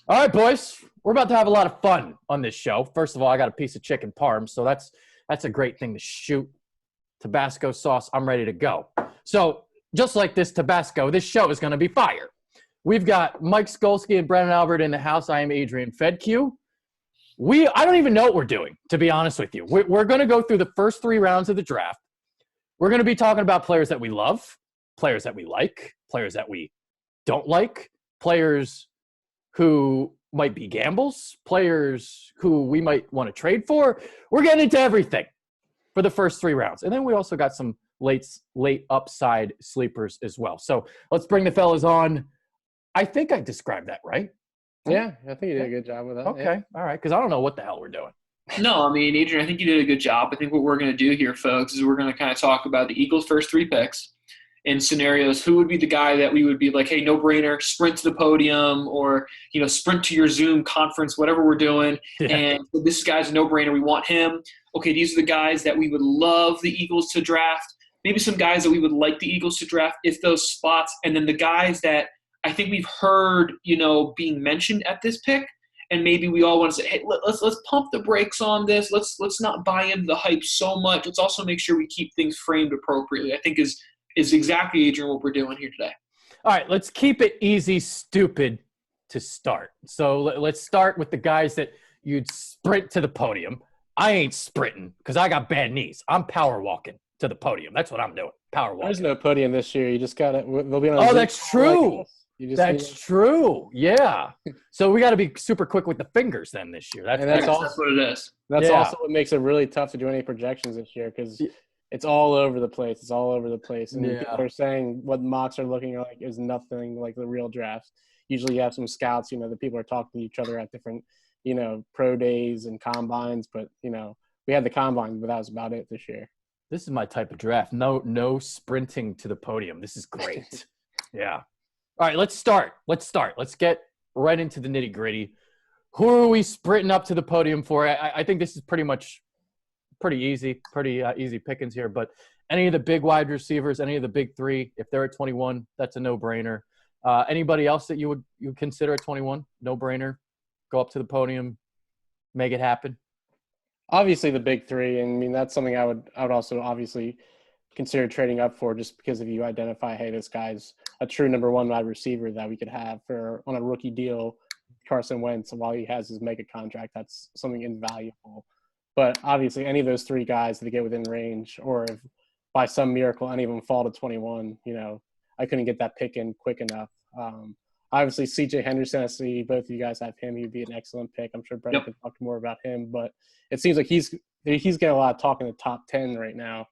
All right, boys, we're about to have a lot of fun on this show. First of all, I got a piece of chicken parm, so that's a great thing to shoot. Tabasco sauce, I'm ready to go. So just like this Tabasco, this show is going to be fire. We've got Mike Skolsky and Brennan Albert in the house. I am Adrian Fedque. I don't even know what we're doing, to be honest with you. We're going to go through the first 3 rounds of the draft. We're going to be talking about players that we love, players that we like, players that we don't like, players who might be gambles, players who we might want to trade for. We're getting into everything for the first 3 rounds. And then we also got some late upside sleepers as well. So let's bring the fellas on. I think I described that right. Yeah, I think you did a good job with that. Okay, yeah. All right, because I don't know what the hell we're doing. No, I mean, Adrian, I think you did a good job. I think what we're going to do here, folks, is we're going to kind of talk about the Eagles' first 3 picks in scenarios. Who would be the guy that we would be like, hey, no-brainer, sprint to the podium, or, sprint to your Zoom conference, whatever we're doing. Yeah. And this guy's a no-brainer. We want him. Okay, these are the guys that we would love the Eagles to draft. Maybe some guys that we would like the Eagles to draft if those spots. And then the guys that I think we've heard, being mentioned at this pick. And maybe we all want to say, hey, let's pump the brakes on this. Let's not buy into the hype so much. Let's also make sure we keep things framed appropriately. I think is exactly, Adrian, what we're doing here today. All right, let's keep it easy, stupid to start. So let's start with the guys that you'd sprint to the podium. I ain't sprinting because I got bad knees. I'm power walking to the podium. That's what I'm doing. Power walking. There's no podium this year. You just got it. They'll be on. Oh, that's true. That's true. Yeah. So we got to be super quick with the fingers then this year. That's what it is. That's also what makes it really tough to do any projections this year because it's all over the place. It's all over the place. And people are saying what mocks are looking like is nothing like the real drafts. Usually you have some scouts, the people are talking to each other at different, pro days and combines. But, we had the combine, but that was about it this year. This is my type of draft. No sprinting to the podium. This is great. Yeah. All right, let's start. Let's get right into the nitty-gritty. Who are we sprinting up to the podium for? I think this is pretty easy pickings here. But any of the big wide receivers, any of the big 3, if they're at 21, that's a no-brainer. Anybody else that you would consider at 21? No-brainer. Go up to the podium, make it happen. Obviously the big 3, and I mean that's something I would also obviously consider trading up for, just because if you identify, hey, this guy's a true number 1 wide receiver that we could have on a rookie deal, Carson Wentz, while he has his mega contract, that's something invaluable. But obviously any of those 3 guys that get within range, or if by some miracle any of them fall to 21, I couldn't get that pick in quick enough. Obviously C.J. Henderson, I see both of you guys have him. He'd be an excellent pick. I'm sure Brendan can talk more about him, but it seems like he's getting a lot of talk in the top 10 right now,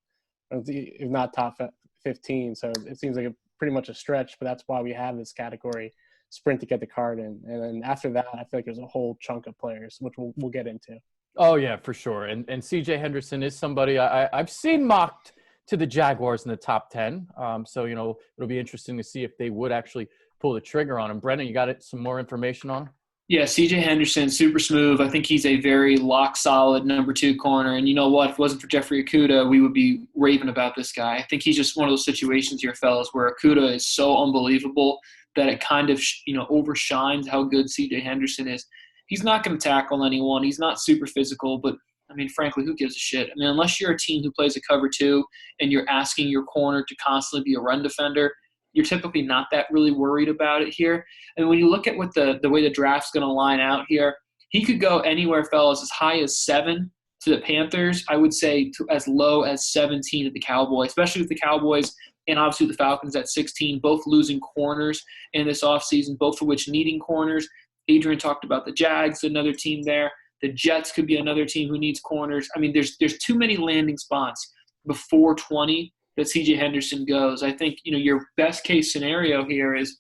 if not top 15. So it seems like pretty much a stretch, but that's why we have this category, sprint to get the card in. And then after that, I feel like there's a whole chunk of players, which we'll get into. Oh, yeah, for sure. And C.J. Henderson is somebody I've seen mocked to the Jaguars in the top 10. So, it'll be interesting to see if they would actually pull the trigger on him. Brendan, you got some more information on him? Yeah, C.J. Henderson, super smooth. I think he's a very lock-solid number 2 corner. And you know what? If it wasn't for Jeffrey Okudah, we would be raving about this guy. I think he's just one of those situations here, fellas, where Okudah is so unbelievable that it kind of, overshines how good C.J. Henderson is. He's not going to tackle anyone. He's not super physical, but, I mean, frankly, who gives a shit? I mean, unless you're a team who plays a cover 2 and you're asking your corner to constantly be a run defender, you're typically not that really worried about it here. And when you look at what the way the draft's going to line out here, he could go anywhere, fellas, as high as 7 to the Panthers. I would say to as low as 17 to the Cowboys, especially with the Cowboys and obviously the Falcons at 16, both losing corners in this offseason, both of which needing corners. Adrian talked about the Jags, another team there. The Jets could be another team who needs corners. I mean, there's too many landing spots before 20 that C.J. Henderson goes. I think, your best case scenario here is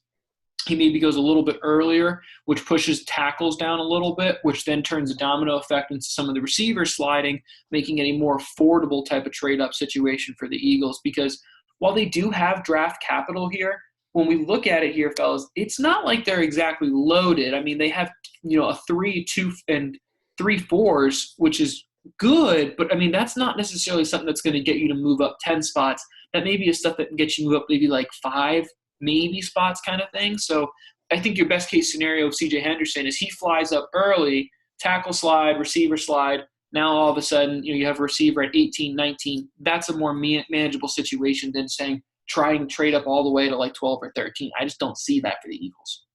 he maybe goes a little bit earlier, which pushes tackles down a little bit, which then turns a domino effect into some of the receivers sliding, making it a more affordable type of trade-up situation for the Eagles. Because while they do have draft capital here, when we look at it here, fellas, it's not like they're exactly loaded. I mean, they have, a 3, 2, and 3 4s, which is good, but I mean, that's not necessarily something that's going to get you to move up 10 spots. That maybe is stuff that can get you move up maybe like 5 maybe spots kind of thing. So I think your best case scenario of C.J. Henderson is he flies up early, tackle slide, receiver slide. Now all of a sudden, you have a receiver at 18, 19. That's a more manageable situation than saying trying to trade up all the way to like 12 or 13. I just don't see that for the Eagles.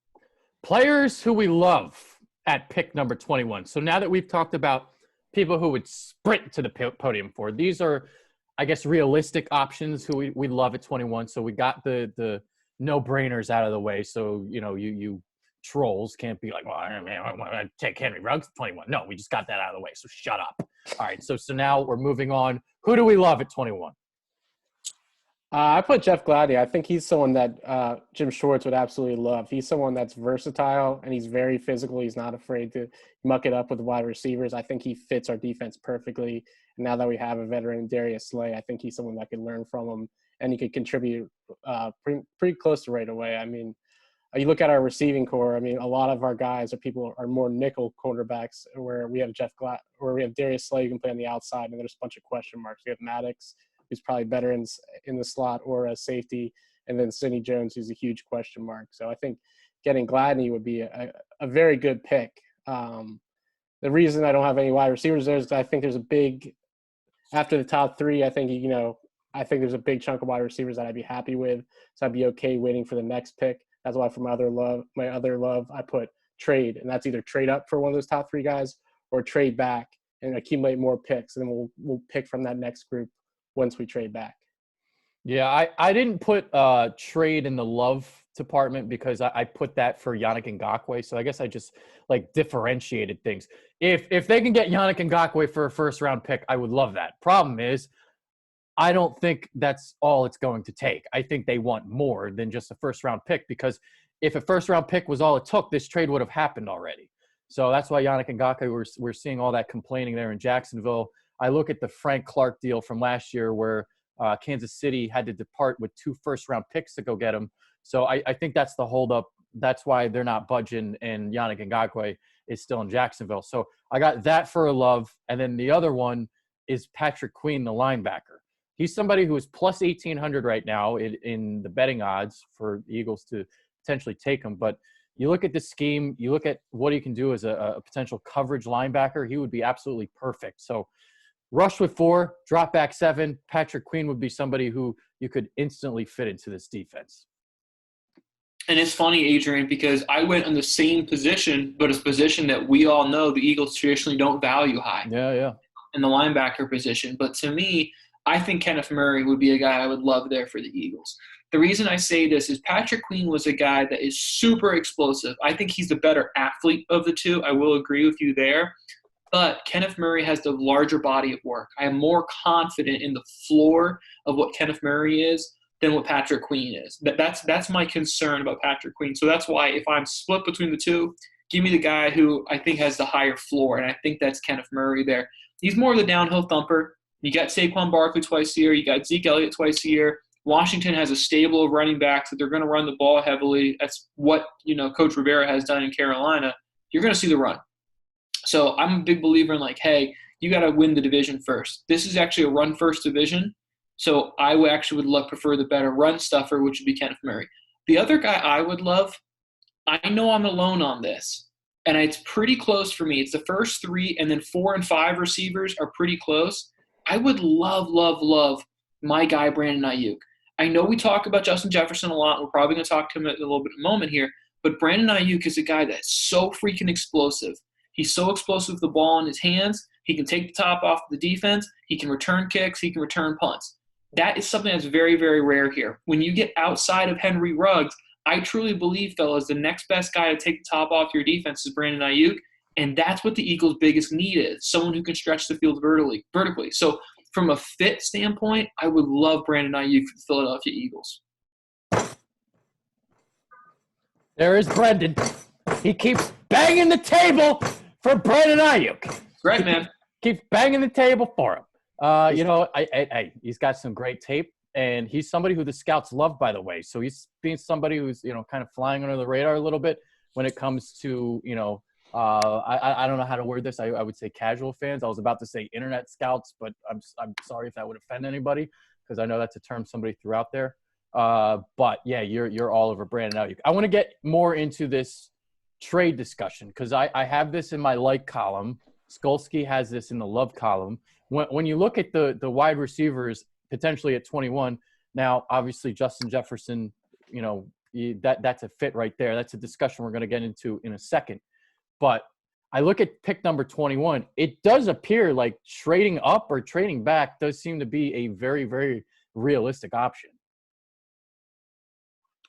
Players who we love at pick number 21. So now that we've talked about people who would sprint to the podium for, these are, I guess, realistic options who we love at 21. So we got the no-brainers out of the way. So, you trolls can't be like, well, I want to take Henry Ruggs at 21. No, we just got that out of the way. So shut up. All right. So now we're moving on. Who do we love at 21? I put Jeff Gladney. I think he's someone that Jim Schwartz would absolutely love. He's someone that's versatile, and he's very physical. He's not afraid to muck it up with the wide receivers. I think he fits our defense perfectly. And now that we have a veteran, Darius Slay, I think he's someone that could learn from him, and he could contribute pretty close to right away. I mean, you look at our receiving core. I mean, a lot of our guys are more nickel cornerbacks, where we have Darius Slay who can play on the outside, and there's a bunch of question marks. We have Maddox, who's probably better in the slot or a safety, and then Sidney Jones, who's a huge question mark. So I think getting Gladney would be a very good pick. The reason I don't have any wide receivers there is I think there's a big – after the top three, I think, I think there's a big chunk of wide receivers that I'd be happy with. So I'd be okay waiting for the next pick. That's why for my other love, I put trade, and that's either trade up for one of those top three guys or trade back and accumulate more picks, and then we'll pick from that next group once we trade back. Yeah, I didn't put trade in the love department because I put that for Yannick Ngakoue. So I guess I just differentiated things. If they can get Yannick Ngakoue for a first round pick, I would love that. Problem is, I don't think that's all it's going to take. I think they want more than just a first round pick, because if a first round pick was all it took, this trade would have happened already. So that's why Yannick Ngakoue, we're seeing all that complaining there in Jacksonville. I look at the Frank Clark deal from last year where Kansas City had to depart with 2 first-round picks to go get him. So I think that's the holdup. That's why they're not budging, and Yannick Ngakoue is still in Jacksonville. So I got that for a love. And then the other one is Patrick Queen, the linebacker. He's somebody who is plus 1,800 right now in the betting odds for the Eagles to potentially take him. But you look at the scheme, you look at what he can do as a potential coverage linebacker, he would be absolutely perfect. So rush with 4, drop back 7. Patrick Queen would be somebody who you could instantly fit into this defense. And it's funny, Adrian, because I went on the same position, but it's a position that we all know the Eagles traditionally don't value high. Yeah. In the linebacker position. But to me, I think Kenneth Murray would be a guy I would love there for the Eagles. The reason I say this is Patrick Queen was a guy that is super explosive. I think he's the better athlete of the two. I will agree with you there. But Kenneth Murray has the larger body of work. I am more confident in the floor of what Kenneth Murray is than what Patrick Queen is. That's my concern about Patrick Queen. So that's why if I'm split between the two, give me the guy who I think has the higher floor, and I think that's Kenneth Murray there. He's more of the downhill thumper. You got Saquon Barkley twice a year. You got Zeke Elliott twice a year. Washington has a stable of running backs that they're going to run the ball heavily. That's what Coach Rivera has done in Carolina. You're going to see the run. So I'm a big believer in hey, you got to win the division first. This is actually a run-first division. So I would prefer the better run stuffer, which would be Kenneth Murray. The other guy I would love, I know I'm alone on this, and it's pretty close for me. It's the first 3, and then 4 and 5 receivers are pretty close. I would love my guy, Brandon Ayuk. I know we talk about Justin Jefferson a lot. We're probably going to talk to him in a little bit of a moment here. But Brandon Ayuk is a guy that's so freaking explosive. He's so explosive with the ball in his hands. He can take the top off the defense. He can return kicks. He can return punts. That is something that's very, very rare here. When you get outside of Henry Ruggs, I truly believe, fellas, the next best guy to take the top off your defense is Brandon Ayuk. And that's what the Eagles' biggest need is, someone who can stretch the field vertically. So from a fit standpoint, I would love Brandon Ayuk for the Philadelphia Eagles. There is Brendan. He keeps banging the table for Brandon Ayuk. Right, man. Keeps banging the table for him. He's got some great tape, and he's somebody who the scouts love, by the way. So he's being somebody who's, kind of flying under the radar a little bit when it comes to, I don't know how to word this. I would say casual fans. I was about to say internet scouts, but I'm sorry if that would offend anybody, because I know that's a term somebody threw out there. But yeah, you're all over Brandon Ayuk. I want to get more into this trade discussion because I have this in my like column. Skolsky has this in the love column. When you look at the wide receivers potentially at 21, now obviously Justin Jefferson, that's a fit right there. That's a discussion we're going to get into in a second. But I look at pick number 21. It does appear like trading up or trading back does seem to be a very, very realistic option.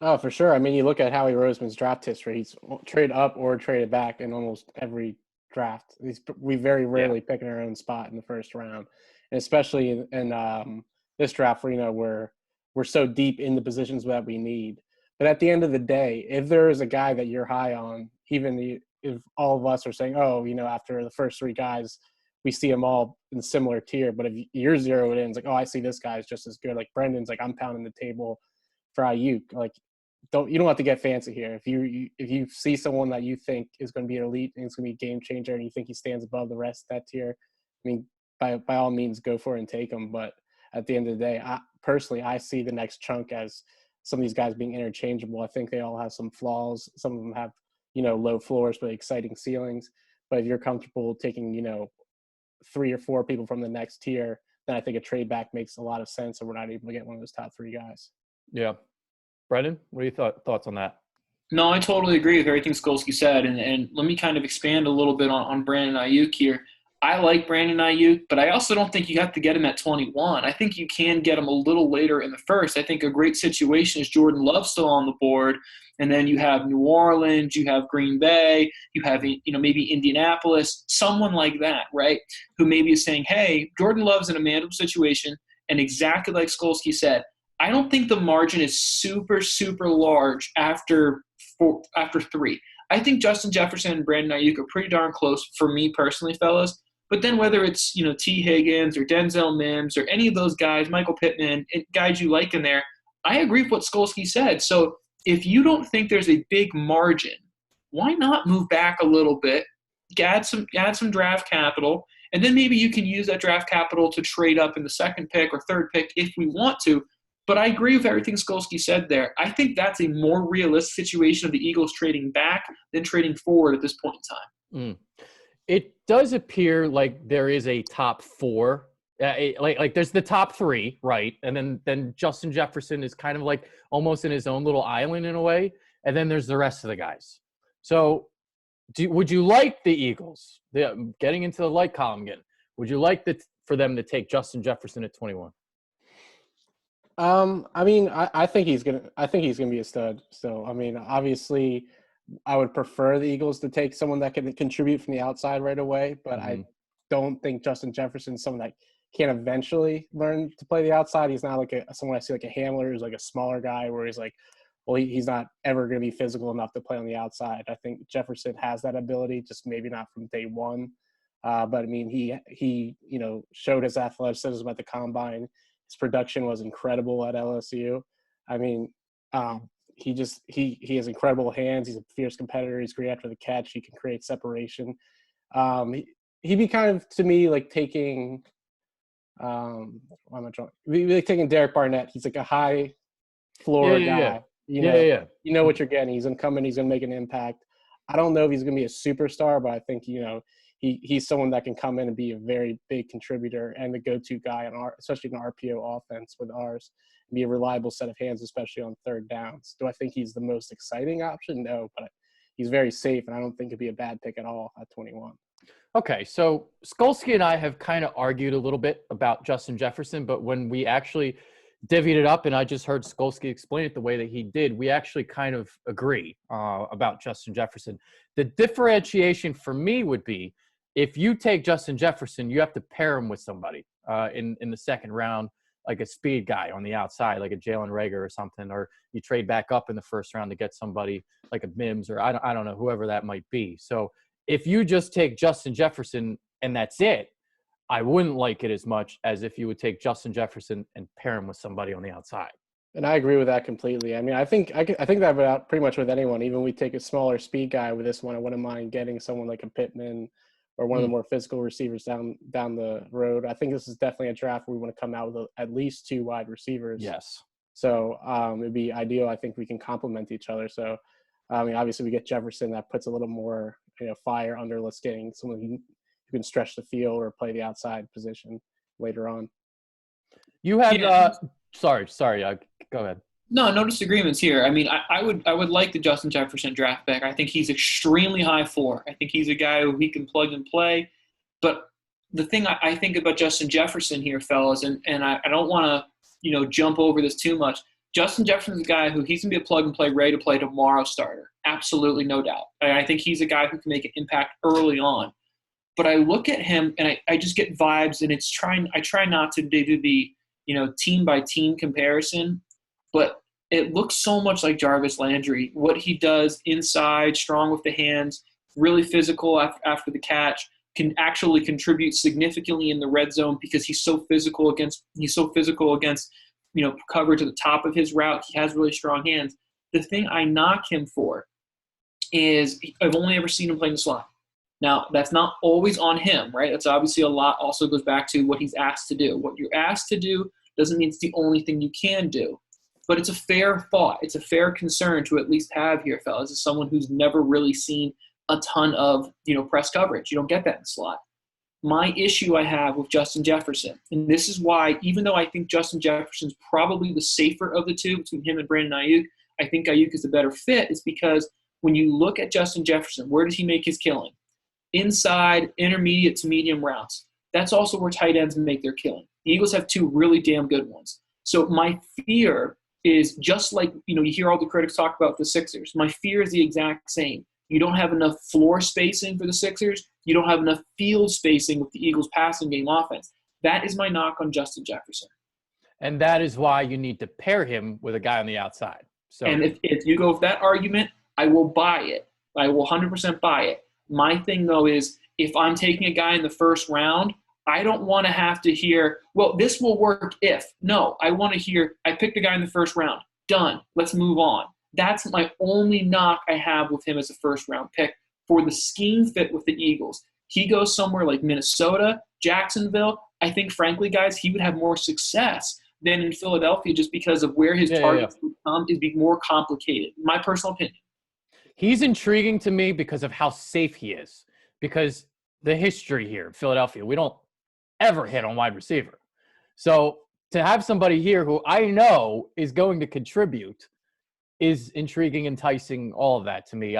Oh, for sure. I mean, you look at Howie Roseman's draft history. He's traded up or traded back in almost every draft. We very rarely pick in our own spot in the first round, and especially in this draft where we're so deep in the positions that we need. But at the end of the day, if there is a guy that you're high on, even if all of us are saying, oh, after the first three guys, we see them all in similar tier. But if you're zeroed in, it's like, oh, I see this guy is just as good. Like Brendan's like, I'm pounding the table for Ayuk. Like, you don't have to get fancy here. If you see someone that you think is going to be elite and it's going to be a game changer, and you think he stands above the rest of that tier, I mean, by all means, go for it and take him. But at the end of the day, I see the next chunk as some of these guys being interchangeable. I think they all have some flaws. Some of them have low floors but exciting ceilings. But if you're comfortable taking 3 or 4 people from the next tier, then I think a trade back makes a lot of sense, and we're not able to get one of those top 3 guys. Yeah. Brendan, what are your thoughts on that? No, I totally agree with everything Skolsky said. And let me kind of expand a little bit on Brandon Ayuk here. I like Brandon Ayuk, but I also don't think you have to get him at 21. I think you can get him a little later in the first. I think a great situation is Jordan Love still on the board. And then you have New Orleans, you have Green Bay, you have maybe Indianapolis, someone like that, right, who maybe is saying, hey, Jordan Love's in a manageable situation. And exactly like Skolsky said, I don't think the margin is super, super large after 3. I think Justin Jefferson and Brandon Ayuk are pretty darn close for me personally, fellas. But then whether it's, T. Higgins or Denzel Mims or any of those guys, Michael Pittman, guys you like in there, I agree with what Skolsky said. So if you don't think there's a big margin, why not move back a little bit, add some draft capital, and then maybe you can use that draft capital to trade up in the second pick or third pick if we want to. But I agree with everything Skolsky said there. I think that's a more realistic situation of the Eagles trading back than trading forward at this point in time. It does appear like there is a top 4. Like there's the top 3, right? And then Justin Jefferson is kind of like almost in his own little island in a way. And then there's the rest of the guys. So would you like the Eagles, getting into the like column again, would you like for them to take Justin Jefferson at 21? I mean, I think he's gonna be a stud still. I mean, obviously, I would prefer the Eagles to take someone that can contribute from the outside right away, but I don't think Justin Jefferson is someone that can eventually learn to play the outside. He's not like someone I see like a Hamler who's like a smaller guy where he's like, well, he's not ever going to be physical enough to play on the outside. I think Jefferson has that ability, just maybe not from day one. But I mean, he showed his athleticism at the combine. His production was incredible at LSU. I mean, he has incredible hands. He's a fierce competitor. He's great after the catch. He can create separation. He'd be kind of, to me, like taking why am I drawing? He'd be like taking Derek Barnett. He's like a high floor guy. You know what you're getting. He's gonna come in. He's gonna make an impact. I don't know if he's gonna be a superstar, but I think he's someone that can come in and be a very big contributor and the go-to guy especially in an RPO offense with ours, and be a reliable set of hands, especially on third downs. Do I think he's the most exciting option? No, but he's very safe, and I don't think it'd be a bad pick at all at 21. Okay, so Skolsky and I have kind of argued a little bit about Justin Jefferson, but when we actually divvied it up and I just heard Skolsky explain it the way that he did, we actually kind of agree about Justin Jefferson. The differentiation for me would be, if you take Justin Jefferson, you have to pair him with somebody in the second round, like a speed guy on the outside, like a Jalen Reagor or something, or you trade back up in the first round to get somebody like a Mims or I don't know, whoever that might be. So if you just take Justin Jefferson and that's it, I wouldn't like it as much as if you would take Justin Jefferson and pair him with somebody on the outside. And I agree with that completely. I mean, I think that about pretty much with anyone. Even we take a smaller speed guy with this one, I wouldn't mind getting someone like a Pittman or one of the more physical receivers down the road. I think this is definitely a draft where we want to come out with at least 2 wide receivers. Yes. So it'd be ideal. I think we can complement each other. So, I mean, obviously we get Jefferson, that puts a little more, fire under let's getting someone who can stretch the field or play the outside position later on. You have Yeah. Sorry. Go ahead. No disagreements here. I mean, I would like the Justin Jefferson draft pick. I think he's extremely high floor. I think he's a guy who he can plug and play. But the thing I think about Justin Jefferson here, fellas, and I don't want to, jump over this too much. Justin Jefferson's a guy who he's going to be a plug and play, ready to play tomorrow starter. Absolutely, no doubt. I think he's a guy who can make an impact early on. But I look at him and I just get vibes, and I try not to do the, team by team comparison, but it looks so much like Jarvis Landry. What he does inside, strong with the hands, really physical after the catch, can actually contribute significantly in the red zone because he's so physical against coverage at the top of his route. He has really strong hands. The thing I knock him for is I've only ever seen him play in the slot. Now, that's not always on him, right? That's obviously a lot also goes back to what he's asked to do. What you're asked to do doesn't mean it's the only thing you can do. But it's a fair thought. It's a fair concern to at least have here, fellas, as someone who's never really seen a ton of, press coverage. You don't get that in the slot. My issue I have with Justin Jefferson, and this is why, even though I think Justin Jefferson's probably the safer of the two between him and Brandon Ayuk, I think Ayuk is the better fit, is because when you look at Justin Jefferson, where does he make his killing? Inside, intermediate to medium routes. That's also where tight ends make their killing. The Eagles have two really damn good ones. So my fear is just like, you hear all the critics talk about the Sixers. My fear is the exact same. You don't have enough floor spacing for the Sixers. You don't have enough field spacing with the Eagles' passing game offense. That is my knock on Justin Jefferson. And that is why you need to pair him with a guy on the outside. So, and if you go with that argument, I will buy it. I will 100% buy it. My thing, though, is if I'm taking a guy in the first round, I don't want to have to hear, well, this will work if. No, I want to hear, I picked a guy in the first round. Done. Let's move on. That's my only knock I have with him as a first-round pick for the scheme fit with the Eagles. He goes somewhere like Minnesota, Jacksonville. I think, frankly, guys, he would have more success than in Philadelphia just because of where his targets would come is be more complicated. My personal opinion. He's intriguing to me because of how safe he is. Because the history here in Philadelphia, we don't ever hit on wide receiver. So to have somebody here who I know is going to contribute is intriguing, enticing, all of that to me.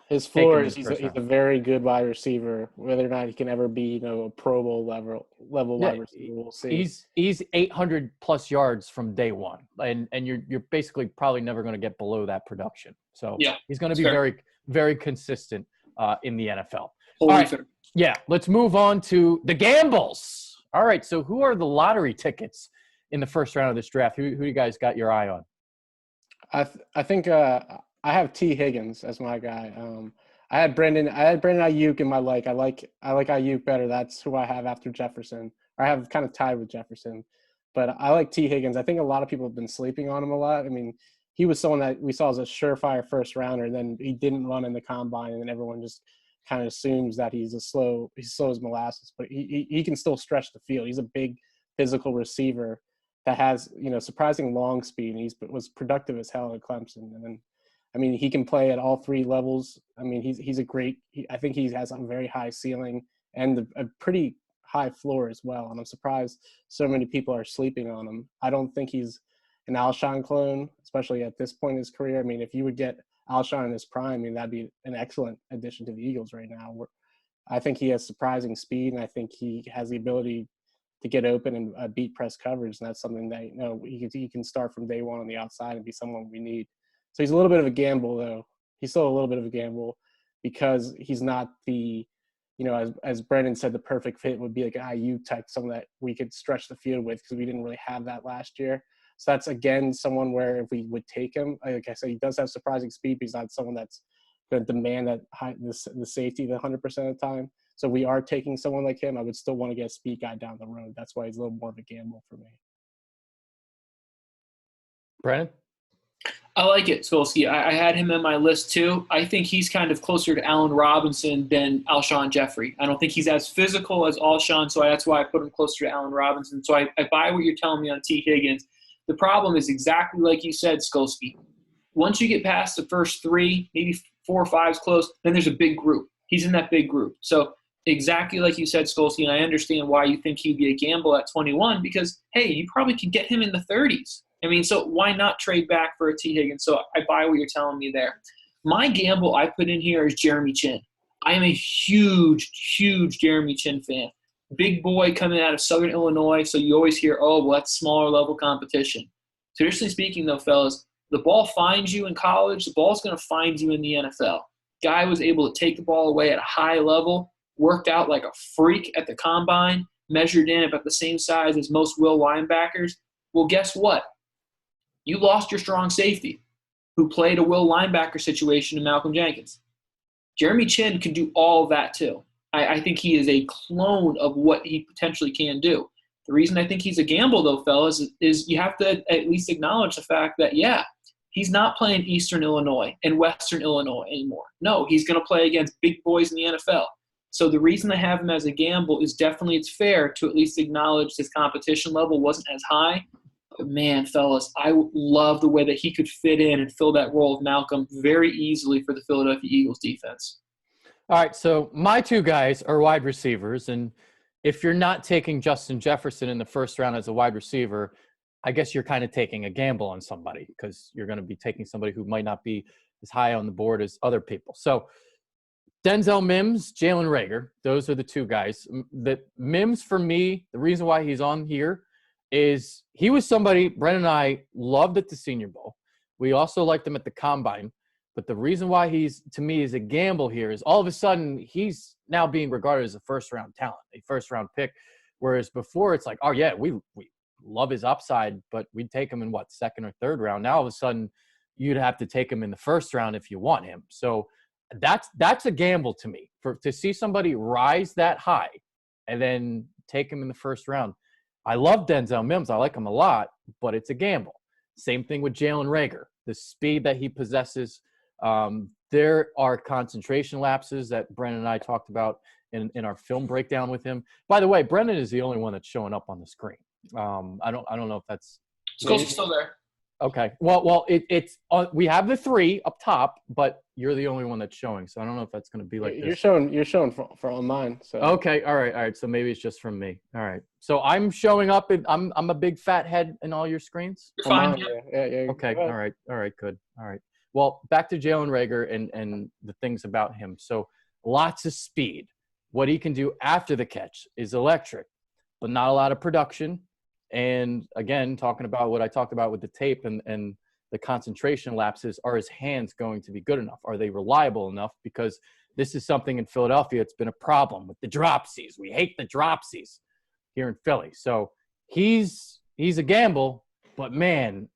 His floor is he's a very good wide receiver. Whether or not he can ever be, a Pro Bowl level wide receiver, we'll see. He's 800 plus yards from day one, and you're basically probably never going to get below that production. So he's going to be very, very consistent in the NFL. All right, let's move on to the gambles. All right, so who are the lottery tickets in the first round of this draft? Who you guys got your eye on? I think I have T. Higgins as my guy. I had Brandon Ayuk in my I like Ayuk better. That's who I have after Jefferson. I have kind of tied with Jefferson, but I like T. Higgins. I think a lot of people have been sleeping on him a lot. I mean, he was someone that we saw as a surefire first rounder, and then he didn't run in the combine, and then everyone just kind of assumes that he's slow as molasses. But he can still stretch the field. He's a big physical receiver that has, surprising long speed. And was productive as hell at Clemson. And then, I mean, he can play at all three levels. I mean, he's a great – I think he has a very high ceiling and a pretty high floor as well. And I'm surprised so many people are sleeping on him. I don't think he's an Alshon clone, especially at this point in his career. I mean, if you would get Alshon in his prime, I mean, that'd be an excellent addition to the Eagles right now. I think he has surprising speed, and I think he has the ability – to get open and beat press coverage. And that's something that, he can start from day one on the outside and be someone we need. So he's a little bit of a gamble, though. He's still a little bit of a gamble because he's not the, as Brendan said, the perfect fit would be like an IU type, someone that we could stretch the field with because we didn't really have that last year. So that's, again, someone where if we would take him, like I said, he does have surprising speed, but he's not someone that's going to demand the safety the 100% of the time. So we are taking someone like him. I would still want to get a speed guy down the road. That's why he's a little more of a gamble for me. Brandon? I like it, Skolsky. I had him in my list too. I think he's kind of closer to Allen Robinson than Alshon Jeffrey. I don't think he's as physical as Alshon, so that's why I put him closer to Allen Robinson. So I buy what you're telling me on T. Higgins. The problem is exactly like you said, Skolsky. Once you get past the first 3, maybe 4 or 5 is close, then there's a big group. He's in that big group. So exactly like you said, Skolsky, and I understand why you think he'd be a gamble at 21 because, hey, you probably could get him in the 30s. I mean, so why not trade back for a T. Higgins? So I buy what you're telling me there. My gamble I put in here is Jeremy Chin. I am a huge, huge Jeremy Chin fan. Big boy coming out of Southern Illinois, so you always hear, oh, well, that's smaller level competition. Traditionally speaking, though, fellas, the ball finds you in college, the ball's going to find you in the NFL. Guy was able to take the ball away at a high level, worked out like a freak at the combine, measured in about the same size as most will linebackers. Well, guess what? You lost your strong safety, who played a will linebacker situation in Malcolm Jenkins. Jeremy Chin can do all of that too. I think he is a clone of what he potentially can do. The reason I think he's a gamble, though, fellas, is you have to at least acknowledge the fact that, yeah, he's not playing Eastern Illinois and Western Illinois anymore. No, he's going to play against big boys in the NFL. So the reason I have him as a gamble is definitely it's fair to at least acknowledge his competition level wasn't as high. But, man, fellas, I love the way that he could fit in and fill that role of Malcolm very easily for the Philadelphia Eagles defense. All right, so my 2 guys are wide receivers, and if you're not taking Justin Jefferson in the first round as a wide receiver, I guess you're kind of taking a gamble on somebody because you're going to be taking somebody who might not be as high on the board as other people. So Denzel Mims, Jalen Reagor, those are the 2 guys. Mims, for me, the reason why he's on here is he was somebody Brennan and I loved at the Senior Bowl. We also liked him at the Combine. But the reason why he's, to me, is a gamble here is all of a sudden he's now being regarded as a first-round talent, a first-round pick, whereas before it's like, oh, yeah, we love his upside, but we'd take him in, what, 2nd or 3rd round. Now all of a sudden you'd have to take him in the 1st round if you want him. So that's a gamble to me. To see somebody rise that high and then take him in the 1st round. I love Denzel Mims. I like him a lot, but it's a gamble. Same thing with Jalen Reagor. The speed that he possesses – there are concentration lapses that Brennan and I talked about in our film breakdown with him. By the way, Brennan is the only one that's showing up on the screen. I don't know if that's Still there. Okay. Well, it's we have the 3 up top, but you're the only one that's showing. So I don't know if that's going to be like You're this. showing for on mine. So Okay. All right. So maybe it's just from me. All right. So I'm showing up. I'm a big fat head in all your screens. You're fine. Yeah. Okay. All right. Good. All right. Well, back to Jalen Reagor and the things about him. So lots of speed. What he can do after the catch is electric, but not a lot of production. And again, talking about what I talked about with the tape and the concentration lapses, are his hands going to be good enough? Are they reliable enough? Because this is something in Philadelphia, it's been a problem with the dropsies. We hate the dropsies here in Philly. So he's a gamble, but man,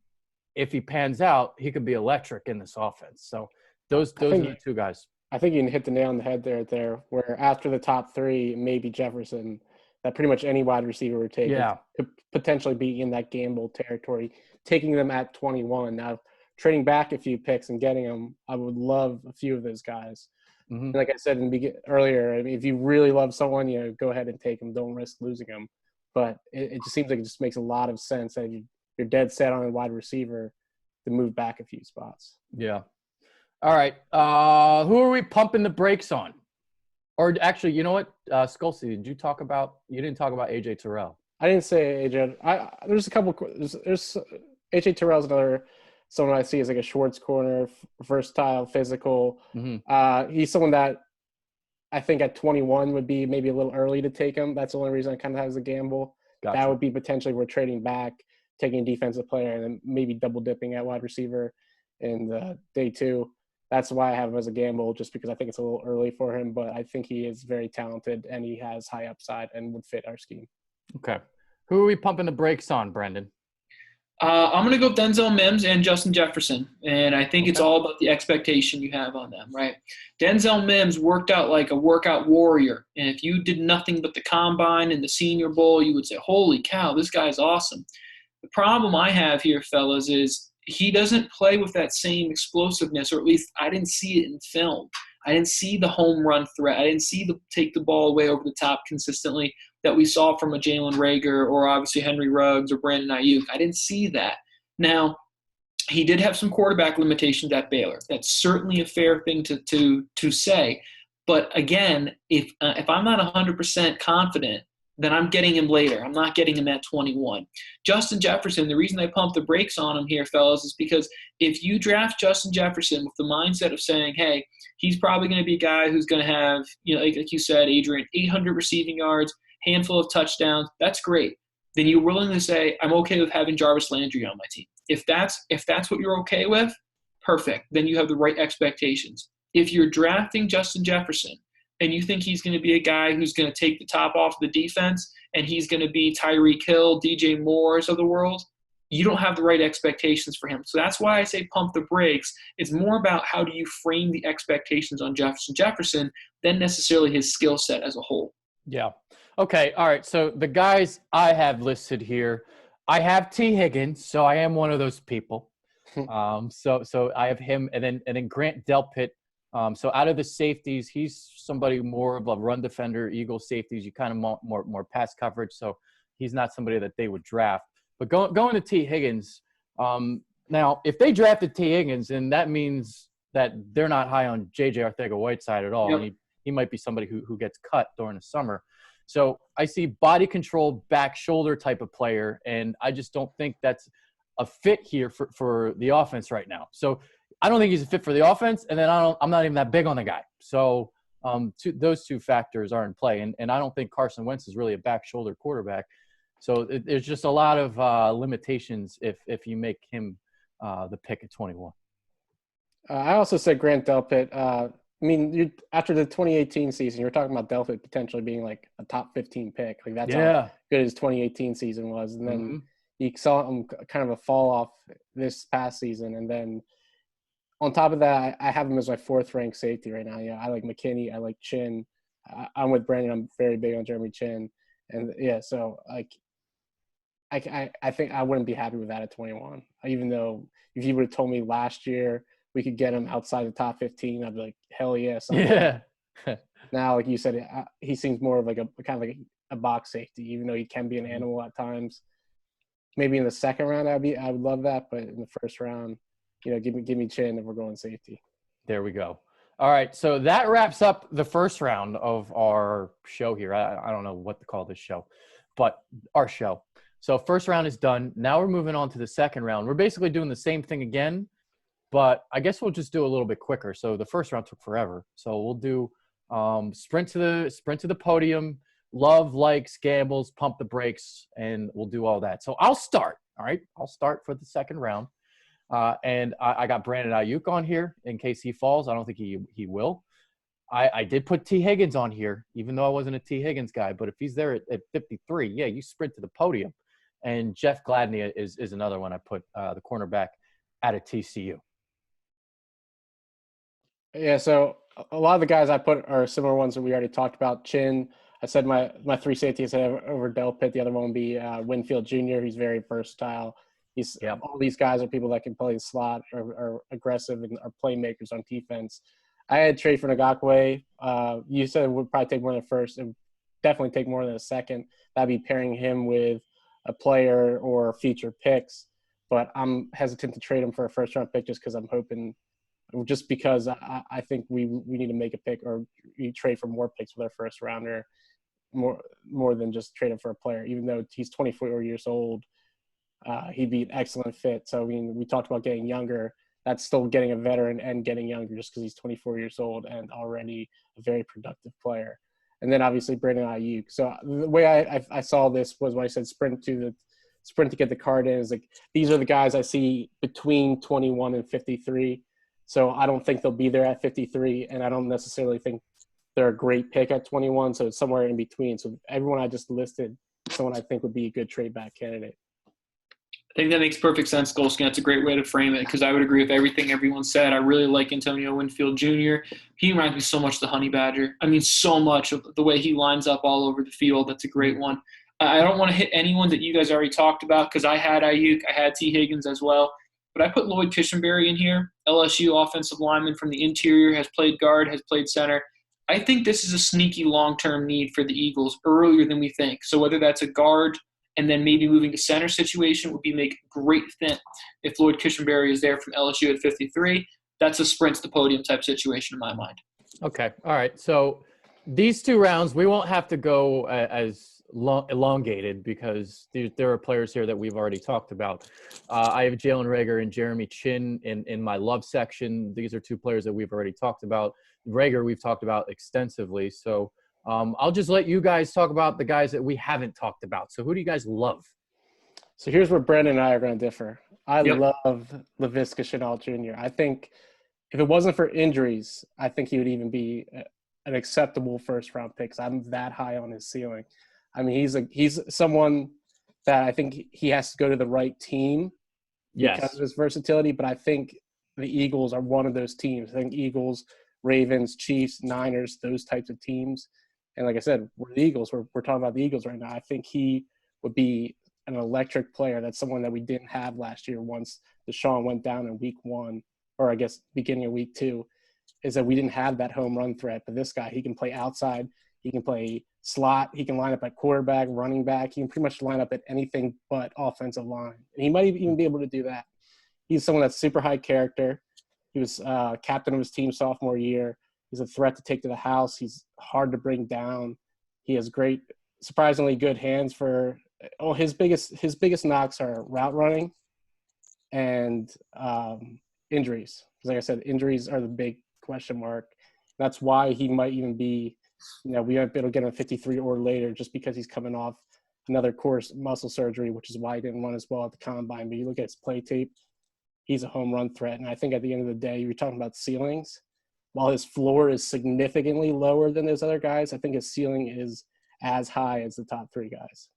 if he pans out, he could be electric in this offense. So those are the 2 guys. I think you can hit the nail on the head there, where after the top 3, maybe Jefferson, that pretty much any wide receiver would take could potentially be in that gamble territory, taking them at 21. Now, trading back a few picks and getting them, I would love a few of those guys. Mm-hmm. Like I said earlier, I mean, if you really love someone, go ahead and take them. Don't risk losing them. But it just seems like it just makes a lot of sense that you're dead set on a wide receiver to move back a few spots. Yeah. All right. Who are we pumping the brakes on? Or actually, you know what? Skolsky, you didn't talk about AJ Terrell. I didn't say AJ. There's a couple. There's AJ Terrell's another someone I see as like a Schwartz corner, versatile, physical. Mm-hmm. He's someone that I think at 21 would be maybe a little early to take him. That's the only reason I kind of have as a gamble. Gotcha. That would be potentially we're trading back, taking a defensive player, and then maybe double dipping at wide receiver in day 2. That's why I have him as a gamble, just because I think it's a little early for him. But I think he is very talented and he has high upside and would fit our scheme. Okay. Who are we pumping the brakes on, Brendan? I'm going to go Denzel Mims and Justin Jefferson, and I think it's all about the expectation you have on them, right? Denzel Mims worked out like a workout warrior, and if you did nothing but the Combine and the Senior Bowl, you would say, holy cow, this guy's awesome. The problem I have here, fellas, is he doesn't play with that same explosiveness, or at least I didn't see it in film. I didn't see the home run threat. I didn't see the take the ball away over the top consistently that we saw from a Jalen Reagor or obviously Henry Ruggs or Brandon Ayuk. I didn't see that. Now, he did have some quarterback limitations at Baylor. That's certainly a fair thing to say. But again, if I'm not 100% confident, then I'm getting him later. I'm not getting him at 21. Justin Jefferson, the reason I pump the brakes on him here, fellas, is because if you draft Justin Jefferson with the mindset of saying, hey, he's probably going to be a guy who's going to have, like you said, Adrian, 800 receiving yards, handful of touchdowns, that's great. Then you're willing to say, I'm okay with having Jarvis Landry on my team. If that's what you're okay with, perfect. Then you have the right expectations. If you're drafting Justin Jefferson and you think he's going to be a guy who's going to take the top off the defense and he's going to be Tyreek Hill, DJ Moore's of the world, you don't have the right expectations for him. So that's why I say pump the brakes. It's more about how do you frame the expectations on Jefferson than necessarily his skill set as a whole. Yeah. Okay. All right. So the guys I have listed here, I have T. Higgins, so I am one of those people. So I have him, and then Grant Delpit. So out of the safeties, he's somebody more of a run defender. Eagle safeties, you kind of want more pass coverage, so he's not somebody that they would draft. But going to T. Higgins, now if they drafted T. Higgins, then that means that they're not high on J.J. Arcega-Whiteside at all. Yep. He might be somebody who gets cut during the summer. So I see body control, back shoulder type of player, and I just don't think that's a fit here for the offense right now. So I don't think he's a fit for the offense, and then I'm not even that big on the guy. So those two factors are in play, and I don't think Carson Wentz is really a back shoulder quarterback. So there's just a lot of limitations if you make him the pick at 21. I also said Grant Delpit. After the 2018 season, you're talking about Delpit potentially being like a top 15 pick. Like that's how good his 2018 season was. And then you saw him kind of a fall off this past season. And then on top of that, I have him as my fourth ranked safety right now. I like McKinney. I like Chin. I'm with Brandon. I'm very big on Jeremy Chin. And so like I think I wouldn't be happy with that at 21. Even though if you would have told me last year we could get him outside the top 15, I'd be like, hell yes. Yeah. Now, like you said, he seems more of like a kind of like a box safety, even though he can be an animal at times. Maybe in the second round, I would love that, but in the first round, give me Chin if we're going safety. There we go. All right, so that wraps up the first round of our show here. I don't know what to call this show, but our show. So first round is done. Now we're moving on to the second round. We're basically doing the same thing again, but I guess we'll just do a little bit quicker. So the first round took forever. So we'll do sprint to the podium, love, likes, gambles, pump the brakes, and we'll do all that. So I'll start. All right, I'll start for the second round. And I got Brandon Ayuk on here in case he falls. I don't think he will. I did put T. Higgins on here, even though I wasn't a T. Higgins guy. But if he's there at 53, yeah, you sprint to the podium. And Jeff Gladney is another one I put, the cornerback out of TCU. Yeah, so a lot of the guys I put are similar ones that we already talked about. Chin, I said my three safeties I have over Delpit. The other one would be Winfield Jr. He's very versatile. All these guys are people that can play the slot, are aggressive, and are playmakers on defense. I had Trey for Ngakwe. You said it would probably take more than a first. It would definitely take more than a second. That'd be pairing him with a player or future picks. But I'm hesitant to trade him for a first-round pick just because I think we need to make a pick or we trade for more picks with our first-rounder more than just trade him for a player. Even though he's 24 years old, he'd be an excellent fit. So, we talked about getting younger. That's still getting a veteran and getting younger just because he's 24 years old and already a very productive player. And then obviously Brandon Ayuk. So the way I saw this was when I said sprint to get the card in, is like these are the guys I see between 21 and 53. So I don't think they'll be there at 53, and I don't necessarily think they're a great pick at 21. So it's somewhere in between. So everyone I just listed, someone I think would be a good trade back candidate. I think that makes perfect sense, Golskin. That's a great way to frame it because I would agree with everything everyone said. I really like Antonio Winfield Jr. He reminds me so much of the Honey Badger. So much of the way he lines up all over the field. That's a great one. I don't want to hit anyone that you guys already talked about because I had Ayuk. I had T. Higgins as well. But I put Lloyd Cushenberry in here, LSU offensive lineman from the interior, has played guard, has played center. I think this is a sneaky long-term need for the Eagles earlier than we think. So whether that's a guard and then maybe moving to center situation would be make great fit if Lloyd Cushenberry is there from LSU at 53. That's a sprint to the podium type situation in my mind. Okay. All right. So these 2 rounds, we won't have to go as elongated because there are players here that we've already talked about. I have Jalen Reagor and Jeremy Chin in my love section. These are 2 players that we've already talked about. Reagor we've talked about extensively. So I'll just let you guys talk about the guys that we haven't talked about. So who do you guys love? So here's where Brandon and I are going to differ. I Yep. love Laviska Shenault Jr. I think if it wasn't for injuries, I think he would even be an acceptable first-round pick. 'Cause I'm that high on his ceiling. I mean, he's someone that I think he has to go to the right team because of his versatility. But I think the Eagles are one of those teams. I think Eagles, Ravens, Chiefs, Niners, those types of teams. And like I said, we're the Eagles. We're talking about the Eagles right now. I think he would be an electric player. That's someone that we didn't have last year once Deshaun went down in week 1, or I guess beginning of week 2, is that we didn't have that home run threat. But this guy, he can play outside. He can play slot. He can line up at quarterback, running back. He can pretty much line up at anything but offensive line. And he might even be able to do that. He's someone that's super high character. He was captain of his team sophomore year. He's a threat to take to the house. He's hard to bring down. He has great, surprisingly good hands for his biggest knocks are route running and injuries. Because like I said, injuries are the big question mark. That's why he might even be, we might be able to get him 53 or later just because he's coming off another course muscle surgery, which is why he didn't run as well at the combine. But you look at his play tape, he's a home run threat. And I think at the end of the day, you're talking about ceilings. While his floor is significantly lower than those other guys, I think his ceiling is as high as the top 3 guys.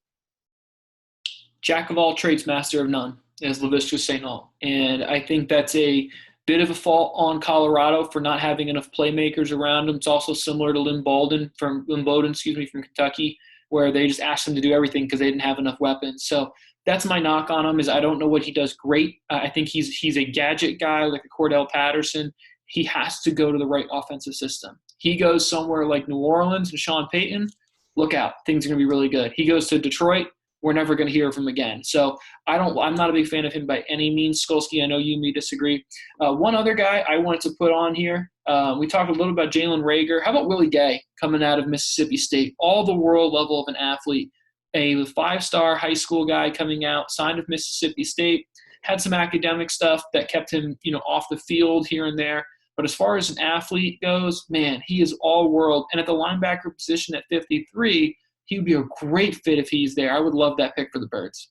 Jack of all trades, master of none, as Laviska Shenault. And I think that's a bit of a fault on Colorado for not having enough playmakers around him. It's also similar to Lynn Bowden from Kentucky, where they just asked him to do everything because they didn't have enough weapons. So that's my knock on him, is I don't know what he does great. I think he's a gadget guy like a Cordell Patterson. He has to go to the right offensive system. He goes somewhere like New Orleans and Sean Payton, look out, things are going to be really good. He goes to Detroit, we're never going to hear from him again. So I'm not a big fan of him by any means. Skolsky, I know you and me disagree. One other guy I wanted to put on here, we talked a little about Jalen Reagor. How about Willie Gay coming out of Mississippi State? All the world level of an athlete, a 5-star high school guy coming out, signed with Mississippi State, had some academic stuff that kept him, off the field here and there. But as far as an athlete goes, man, he is all world. And at the linebacker position at 53, he would be a great fit if he's there. I would love that pick for the Birds.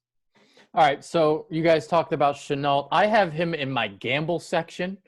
All right, so you guys talked about Shenault. I have him in my gamble section.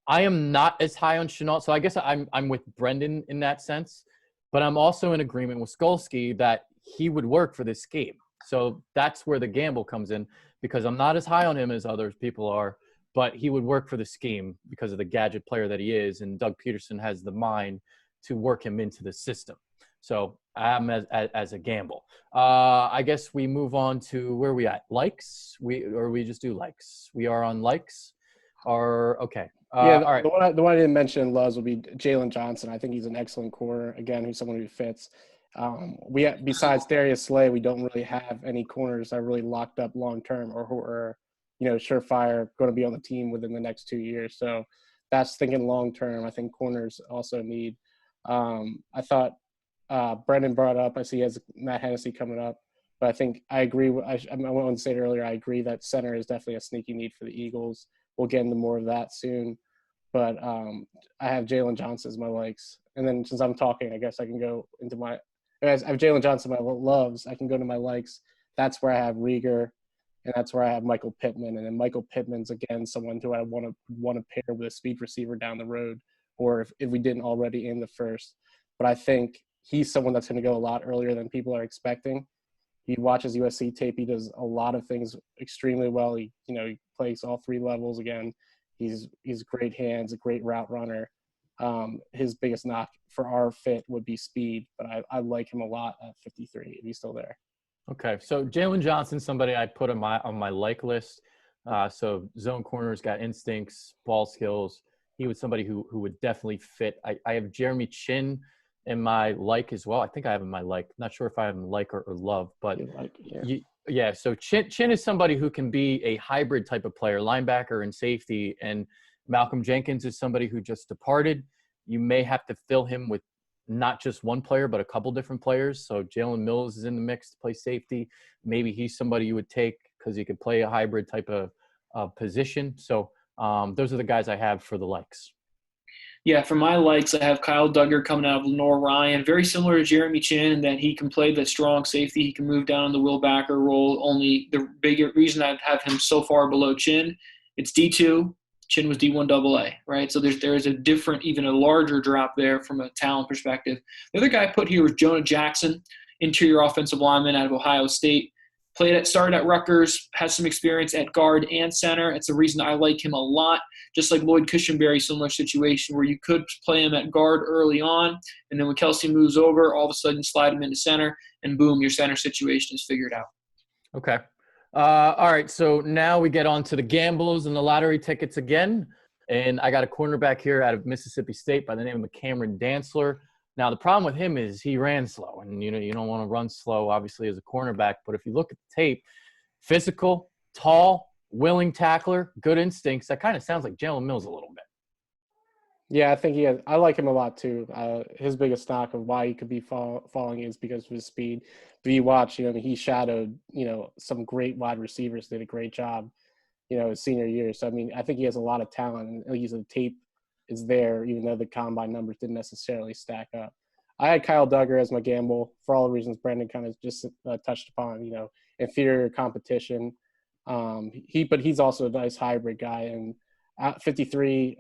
I am not as high on Shenault, so I guess I'm with Brendan in that sense. But I'm also in agreement with Skolsky that he would work for this scheme. So that's where the gamble comes in, because I'm not as high on him as other people are, but he would work for the scheme because of the gadget player that he is, and Doug Peterson has the mind to work him into the system. So I'm as a gamble. I guess we move on to where we at? Likes? We just do likes? We are on likes? Okay. All right. The one I didn't mention, Luz, will be Jaylen Johnson. I think he's an excellent corner. Again, who's someone who fits. Besides Darius Slay, we don't really have any corners that are really locked up long term or who are, surefire going to be on the team within the next 2 years. So that's thinking long term. I think corners also need. I thought Brendan brought up. I see he has Matt Hennessy coming up, but I think I agree. I wanted to say it earlier. I agree that center is definitely a sneaky need for the Eagles. We'll get into more of that soon. But I have Jaylen Johnson as my likes. And then since I'm talking, I guess I can go into my – I have Jaylen Johnson, my loves. I can go to my likes. That's where I have Reagor, and that's where I have Michael Pittman. And then Michael Pittman's, again, someone who I want to pair with a speed receiver down the road, or if we didn't already in the first. But I think he's someone that's going to go a lot earlier than people are expecting. He watches USC tape. He does a lot of things extremely well. He plays all 3 levels again. He's great hands, a great route runner. His biggest knock for our fit would be speed, but I like him a lot at 53 if he's still there. Okay, so Jaylen Johnson, somebody I put on my like list. So zone corners, got instincts, ball skills. He was somebody who would definitely fit. I have Jeremy Chin in my like as well. I think I have him in my like. Not sure if I have him like or love, but Yeah, so Chin is somebody who can be a hybrid type of player, linebacker and safety. And Malcolm Jenkins is somebody who just departed. You may have to fill him with not just one player, but a couple different players. So Jalen Mills is in the mix to play safety. Maybe he's somebody you would take because he could play a hybrid type of position. So those are the guys I have for the likes. Yeah, for my likes, I have Kyle Duggar coming out of Lenore Ryan, very similar to Jeremy Chin in that he can play the strong safety. He can move down in the Will Backer role. Only the bigger reason I'd have him so far below Chin, it's D2. Chin was D1 AA, right? So there's a different, even a larger drop there from a talent perspective. The other guy I put here was Jonah Jackson, interior offensive lineman out of Ohio State. Started at Rutgers, has some experience at guard and center. It's the reason I like him a lot. Just like Lloyd Cushenberry, similar situation where you could play him at guard early on, and then when Kelsey moves over, all of a sudden slide him into center, and boom, your center situation is figured out. Okay. All right, so now we get on to the gambles and the lottery tickets again. And I got a cornerback here out of Mississippi State by the name of Cameron Dantzler. Now, the problem with him is he ran slow. And, you don't want to run slow, obviously, as a cornerback. But if you look at the tape, physical, tall, willing tackler, good instincts. That kind of sounds like Jalen Mills a little bit. Yeah, I think I like him a lot too. His biggest knock of why he could be falling is because of his speed. But you watch, he shadowed, some great wide receivers, did a great job, his senior year. So, I think he has a lot of talent, and at least the tape is there, even though the combine numbers didn't necessarily stack up. I had Kyle Duggar as my gamble for all the reasons Brendan kind of just touched upon, inferior competition. But he's also a nice hybrid guy. And at 53,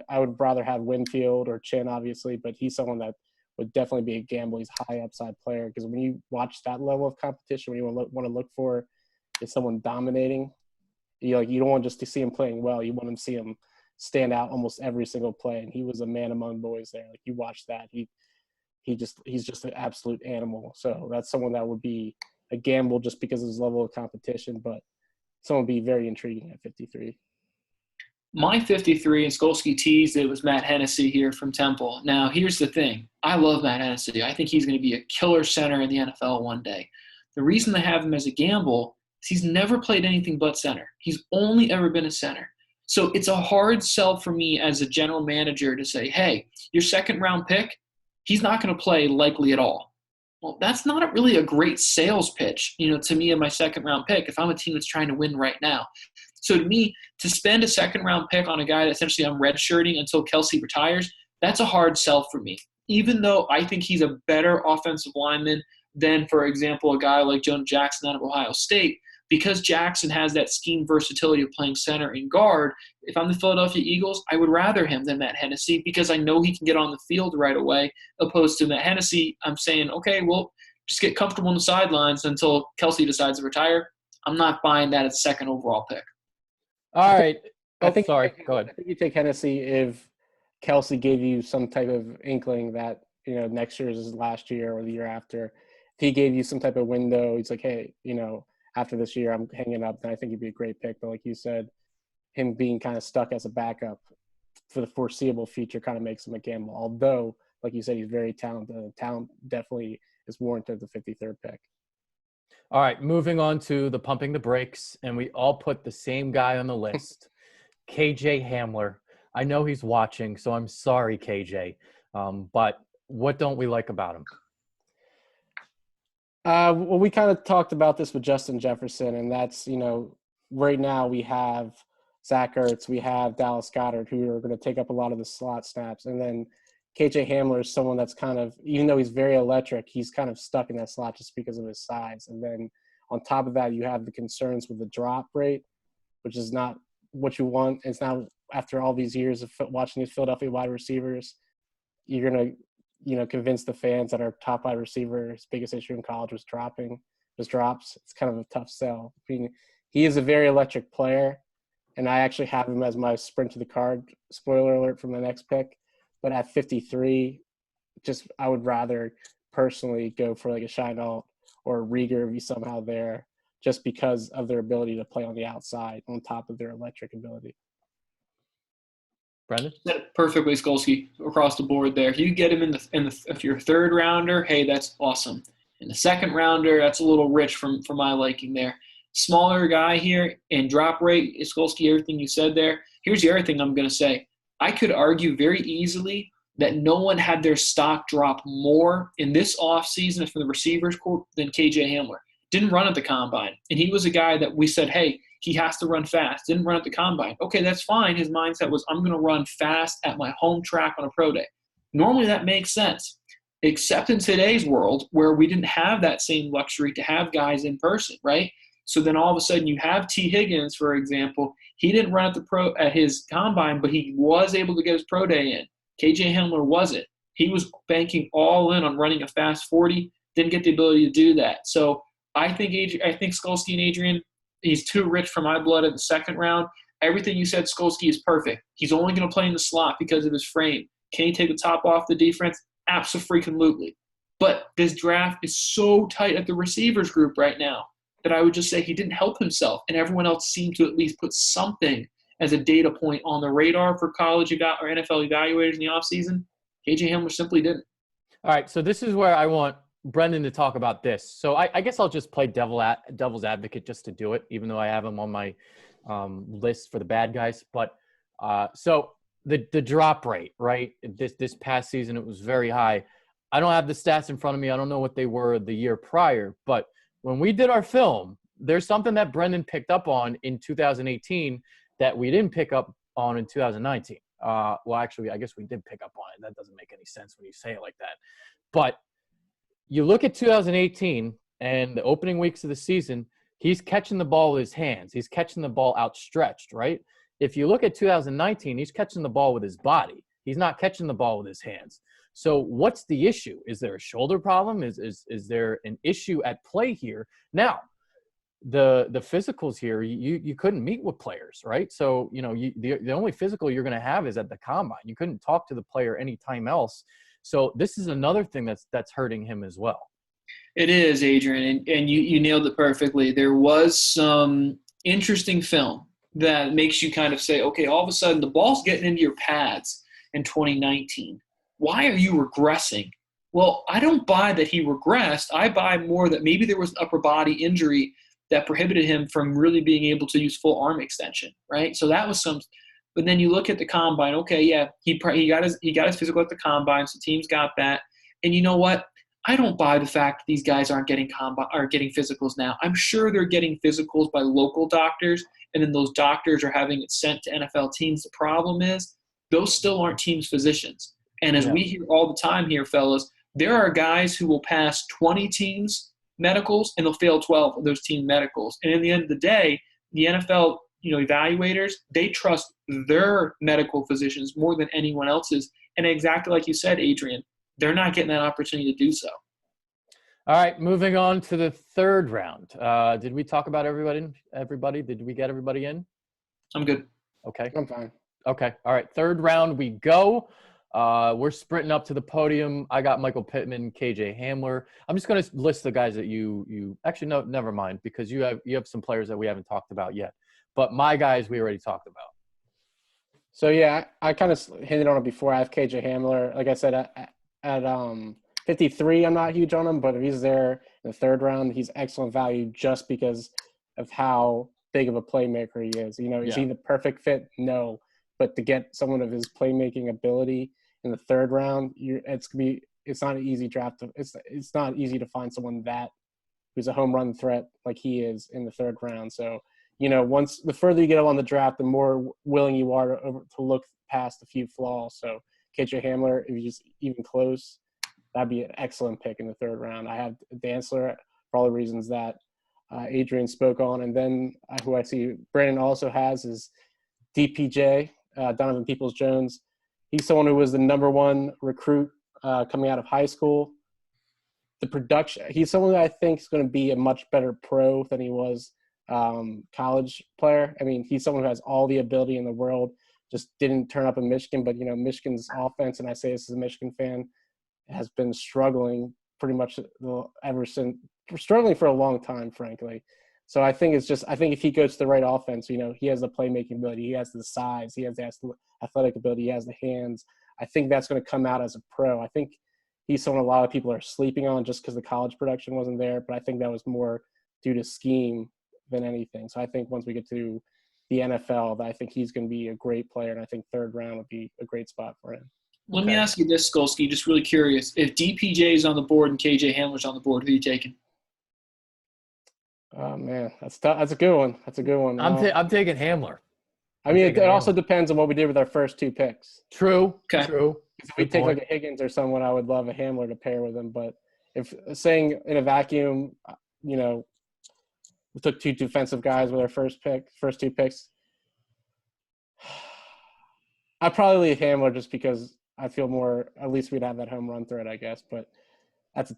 I would rather have Winfield or Chin, obviously, but he's someone that would definitely be a gamble. He's a high upside player because when you watch that level of competition, when you want to look for is someone dominating, you don't want just to see him playing well. You want to see him stand out almost every single play. And he was a man among boys there. Like you watch that, he's just an absolute animal. So that's someone that would be a gamble just because of his level of competition, but someone would be very intriguing at 53. My 53, and Skolsky teased it, was Matt Hennessy here from Temple. Now, here's the thing. I love Matt Hennessy. I think he's going to be a killer center in the NFL one day. The reason I have him as a gamble is he's never played anything but center. He's only ever been a center. So it's a hard sell for me as a general manager to say, hey, your second-round pick, he's not going to play likely at all. Well, that's not really a great sales pitch, to me and my second-round pick if I'm a team that's trying to win right now. So to me, to spend a second-round pick on a guy that essentially I'm redshirting until Kelsey retires, that's a hard sell for me. Even though I think he's a better offensive lineman than, for example, a guy like Jonah Jackson out of Ohio State, because Jackson has that scheme versatility of playing center and guard, if I'm the Philadelphia Eagles, I would rather him than Matt Hennessy because I know he can get on the field right away, opposed to Matt Hennessy. I'm saying, okay, well, just get comfortable on the sidelines until Kelsey decides to retire. I'm not buying that as a second overall pick. All right. I think Go ahead. I think you take Hennessy if Kelsey gave you some type of inkling that, next year is his last year or the year after. If he gave you some type of window, he's like, hey, after this year, I'm hanging up, then I think he'd be a great pick. But like you said, him being kind of stuck as a backup for the foreseeable future kind of makes him a gamble. Although, like you said, he's very talented. The talent definitely is warranted the 53rd pick. All right, moving on to the pumping the brakes, and we all put the same guy on the list, KJ Hamler. I know he's watching, so I'm sorry, KJ. But what don't we like about him? Well, we kind of talked about this with Justin Jefferson, and that's, right now we have Zach Ertz, we have Dallas Goedert, who are going to take up a lot of the slot snaps. And then KJ Hamler is someone that's kind of, even though he's very electric, he's kind of stuck in that slot just because of his size. And then on top of that, you have the concerns with the drop rate, which is not what you want. It's now, after all these years of watching these Philadelphia wide receivers, you're going to, convince the fans that our top wide receiver, his biggest issue in college was drops. It's kind of a tough sell. He is a very electric player, and I actually have him as my sprint to the card, spoiler alert, from the next pick. But at 53, I would rather personally go for like a Sheinault or a Rieger if he's somehow there, just because of their ability to play on the outside on top of their electric ability. Brendan? Perfectly, Skolsky, across the board there. If you get him if you're a third rounder, hey, that's awesome. In the second rounder, that's a little rich for my liking there. Smaller guy here and drop rate, Skolsky, everything you said there. Here's the other thing I'm going to say. I could argue very easily that no one had their stock drop more in this offseason from the receivers court than KJ Hamler. Didn't run at the combine. And he was a guy that we said, hey, he has to run fast. Didn't run at the combine. Okay, that's fine. His mindset was, I'm going to run fast at my home track on a pro day. Normally that makes sense, except in today's world where we didn't have that same luxury to have guys in person, right? So then all of a sudden you have T. Higgins, for example. He didn't run at his combine, but he was able to get his pro day in. KJ Hamler wasn't. He was banking all in on running a fast 40, didn't get the ability to do that. So I think Skolsky and Adrian, he's too rich for my blood in the second round. Everything you said, Skolsky is perfect. He's only going to play in the slot because of his frame. Can he take the top off the defense? Abso-freaking-lutely. But this draft is so tight at the receivers group right now that I would just say he didn't help himself, and everyone else seemed to at least put something as a data point on the radar for college or NFL evaluators in the offseason. KJ Hamler simply didn't. All right, so this is where I want Brendan to talk about this. So I guess I'll just play devil's advocate just to do it, even though I have him on my list for the bad guys. But so the drop rate, right? This past season, it was very high. I don't have the stats in front of me. I don't know what they were the year prior. But when we did our film, there's something that Brendan picked up on in 2018 that we didn't pick up on in 2019. Well, actually, I guess we did pick up on it. That doesn't make any sense when you say it like that. But you look at 2018 and the opening weeks of the season, he's catching the ball with his hands. He's catching the ball outstretched, right? If you look at 2019, he's catching the ball with his body. He's not catching the ball with his hands. So what's the issue? Is there a shoulder problem? Is there an issue at play here? Now, the physicals here, you couldn't meet with players, right? So, the only physical you're going to have is at the combine. You couldn't talk to the player anytime else. So this is another thing that's hurting him as well. It is, Adrian, and you nailed it perfectly. There was some interesting film that makes you kind of say, okay, all of a sudden the ball's getting into your pads in 2019. Why are you regressing? Well, I don't buy that he regressed. I buy more that maybe there was an upper body injury that prohibited him from really being able to use full arm extension, right? So that was some. But then you look at the combine. Okay, yeah, he got his physical at the combine, so teams got that. And you know what? I don't buy the fact that these guys aren't getting physicals now. I'm sure they're getting physicals by local doctors, and then those doctors are having it sent to NFL teams. The problem is those still aren't teams' physicians. And as we hear all the time here, fellas, there are guys who will pass 20 teams' medicals and they'll fail 12 of those team medicals. And in the end of the day, the NFL evaluators, they trust their medical physicians more than anyone else's. And exactly like you said, Adrian, they're not getting that opportunity to do so. All right, moving on to the third round. Did we talk about everybody? Did we get everybody in? I'm good. Okay. I'm fine. Okay. All right, third round we go. We're sprinting up to the podium. I got Michael Pittman, KJ Hamler. I'm just going to list the guys that you actually, no, never mind, because you have some players that we haven't talked about yet. But my guys we already talked about. So, yeah, I kind of hinted on it before. I have KJ Hamler. Like I said, at 53, I'm not huge on him, but if he's there in the third round, he's excellent value just because of how big of a playmaker he is. Is he the perfect fit? No. But to get someone of his playmaking ability in the third round, it's not an easy draft. It's not easy to find someone who's a home run threat like he is in the third round. So, once the further you get along the draft, the more willing you are to look past a few flaws. So KJ Hamler, if you just even close, that'd be an excellent pick in the third round. I have Dantzler for all the reasons that Adrian spoke on. And then who I see Brandon also has is DPJ, Donovan Peoples-Jones. He's someone who was the number one recruit coming out of high school. The production, he's someone that I think is going to be a much better pro than he was college player. I mean, he's someone who has all the ability in the world, just didn't turn up in Michigan. But, Michigan's offense, and I say this as a Michigan fan, has been struggling pretty much struggling for a long time, frankly. So I think if he goes to the right offense, he has the playmaking ability, he has the size, he has the athletic ability, he has the hands. I think that's going to come out as a pro. I think he's someone a lot of people are sleeping on just because the college production wasn't there. But I think that was more due to scheme than anything. So I think once we get to the NFL, I think he's going to be a great player, and I think third round would be a great spot for him. Let me ask you this, Skolsky, just really curious. If DPJ is on the board and KJ Hamler's on the board, who are you taking? Oh, man, that's tough. That's a good one. I'm taking Hamler. I mean, it also depends on what we did with our first 2 picks. True. Okay. True. If we take like a Higgins or someone, I would love a Hamler to pair with him. But if saying in a vacuum, we took 2 defensive guys with our first 2 picks, I'd probably leave Hamler just because I feel more. At least we'd have that home run threat, I guess. But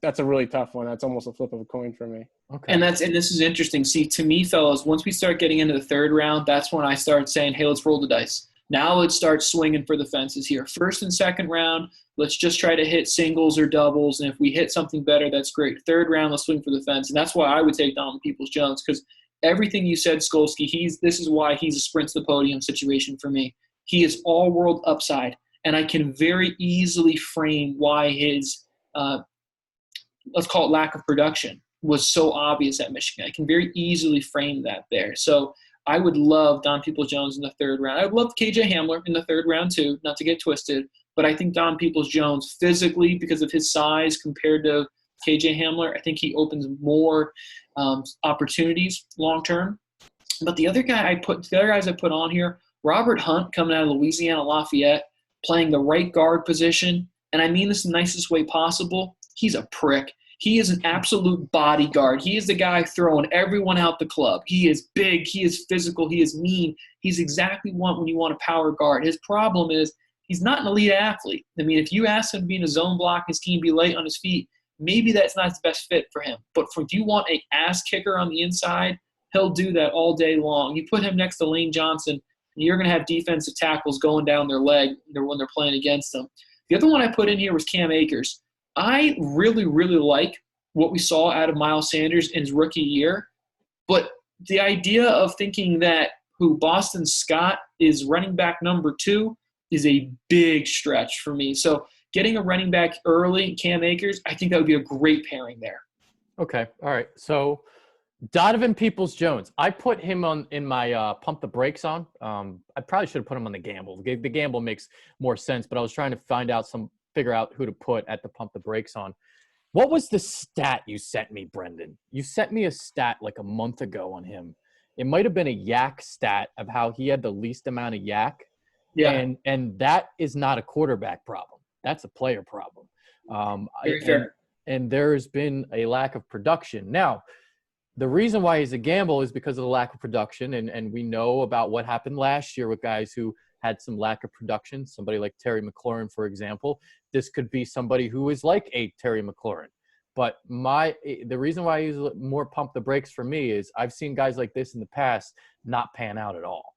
that's a really tough one. That's almost a flip of a coin for me. Okay. And this is interesting. See, to me, fellas, once we start getting into the third round, that's when I start saying, hey, let's roll the dice. Now let's start swinging for the fences here. First and second round, let's just try to hit singles or doubles. And if we hit something better, that's great. Third round, let's swing for the fence. And that's why I would take Donovan Peoples-Jones, because everything you said, Skolsky, this is why he's a sprint to the podium situation for me. He is all-world upside. And I can very easily frame why his let's call it lack of production was so obvious at Michigan. I can very easily frame that there. So I would love Don Peoples-Jones in the third round. I would love KJ Hamler in the third round too, not to get twisted. But I think Don Peoples-Jones physically, because of his size compared to KJ Hamler, I think he opens more opportunities long term. But the other guys I put on here, Robert Hunt coming out of Louisiana Lafayette, playing the right guard position, and I mean this in the nicest way possible. He's a prick. He is an absolute bodyguard. He is the guy throwing everyone out the club. He is big. He is physical. He is mean. He's exactly when you want a power guard. His problem is he's not an elite athlete. I mean, if you ask him to be in a zone block, his team be late on his feet, maybe that's not the best fit for him. But if you want an ass kicker on the inside, he'll do that all day long. You put him next to Lane Johnson, and you're going to have defensive tackles going down their leg when they're playing against them. The other one I put in here was Cam Akers. I really, really like what we saw out of Miles Sanders in his rookie year, but the idea of thinking that Boston Scott is running back number 2 is a big stretch for me. So getting a running back early, Cam Akers, I think that would be a great pairing there. Okay. All right. So Donovan Peoples-Jones, I put him in my pump the brakes on. I probably should have put him on the gamble. The gamble makes more sense, but I was trying to figure out who to put at the pump the brakes on. What was the stat you sent me, Brendan? You sent me a stat like a month ago on him. It might have been a yak stat of how he had the least amount of yak. Yeah. And that is not a quarterback problem. That's a player problem. Very fair. And there's been a lack of production. Now, the reason why he's a gamble is because of the lack of production. And we know about what happened last year with guys who had some lack of production, somebody like Terry McLaurin, for example. This could be somebody who is like a Terry McLaurin. But the reason why he's more pump the brakes for me is I've seen guys like this in the past not pan out at all.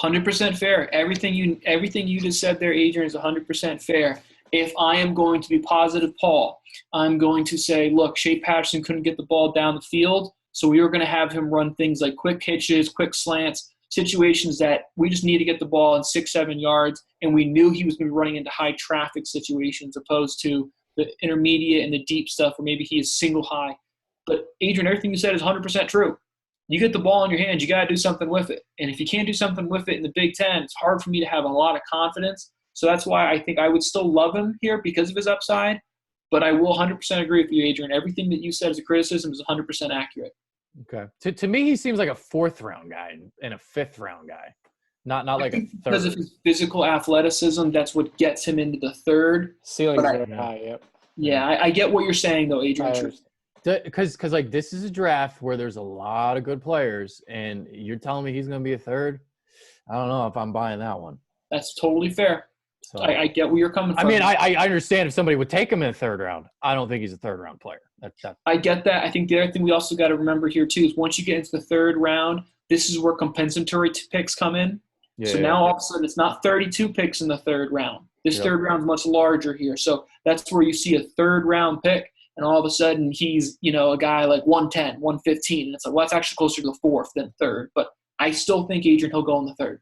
100% fair. Everything you just said there, Adrian, is 100% fair. If I am going to be positive, Paul, I'm going to say, look, Shea Patterson couldn't get the ball down the field, so we were going to have him run things like quick hitches, quick slants, situations that we just need to get the ball in 6-7 yards, and we knew he was going to be running into high traffic situations opposed to the intermediate and the deep stuff where maybe he is single high. But, Adrian, everything you said is 100% true. You get the ball in your hands, you got to do something with it. And if you can't do something with it in the Big Ten, it's hard for me to have a lot of confidence. So that's why I think I would still love him here because of his upside. But I will 100% agree with you, Adrian. Everything that you said as a criticism is 100% accurate. Okay. To me, he seems like a 4th-round guy and a 5th-round guy, not like a 3rd. Because of his physical athleticism, that's what gets him into the 3rd. Ceiling's very high, yep. Yeah, I get what you're saying, though, Adrian. Because like this is a draft where there's a lot of good players, and you're telling me he's going to be a 3rd? I don't know if I'm buying that one. That's totally fair. So, I get where you're coming from. I mean, I understand if somebody would take him in the 3rd round. I don't think he's a 3rd-round player. I get that. I think the other thing we also got to remember here, too, is once you get into the 3rd round, this is where compensatory picks come in. So now all of a sudden it's not 32 picks in the 3rd round. This 3rd round is much larger here. So that's where you see a 3rd-round pick, and all of a sudden he's, a guy like 110, 115. And it's like, well, that's actually closer to the 4th than 3rd. But I still think, Adrian, he'll go in the 3rd.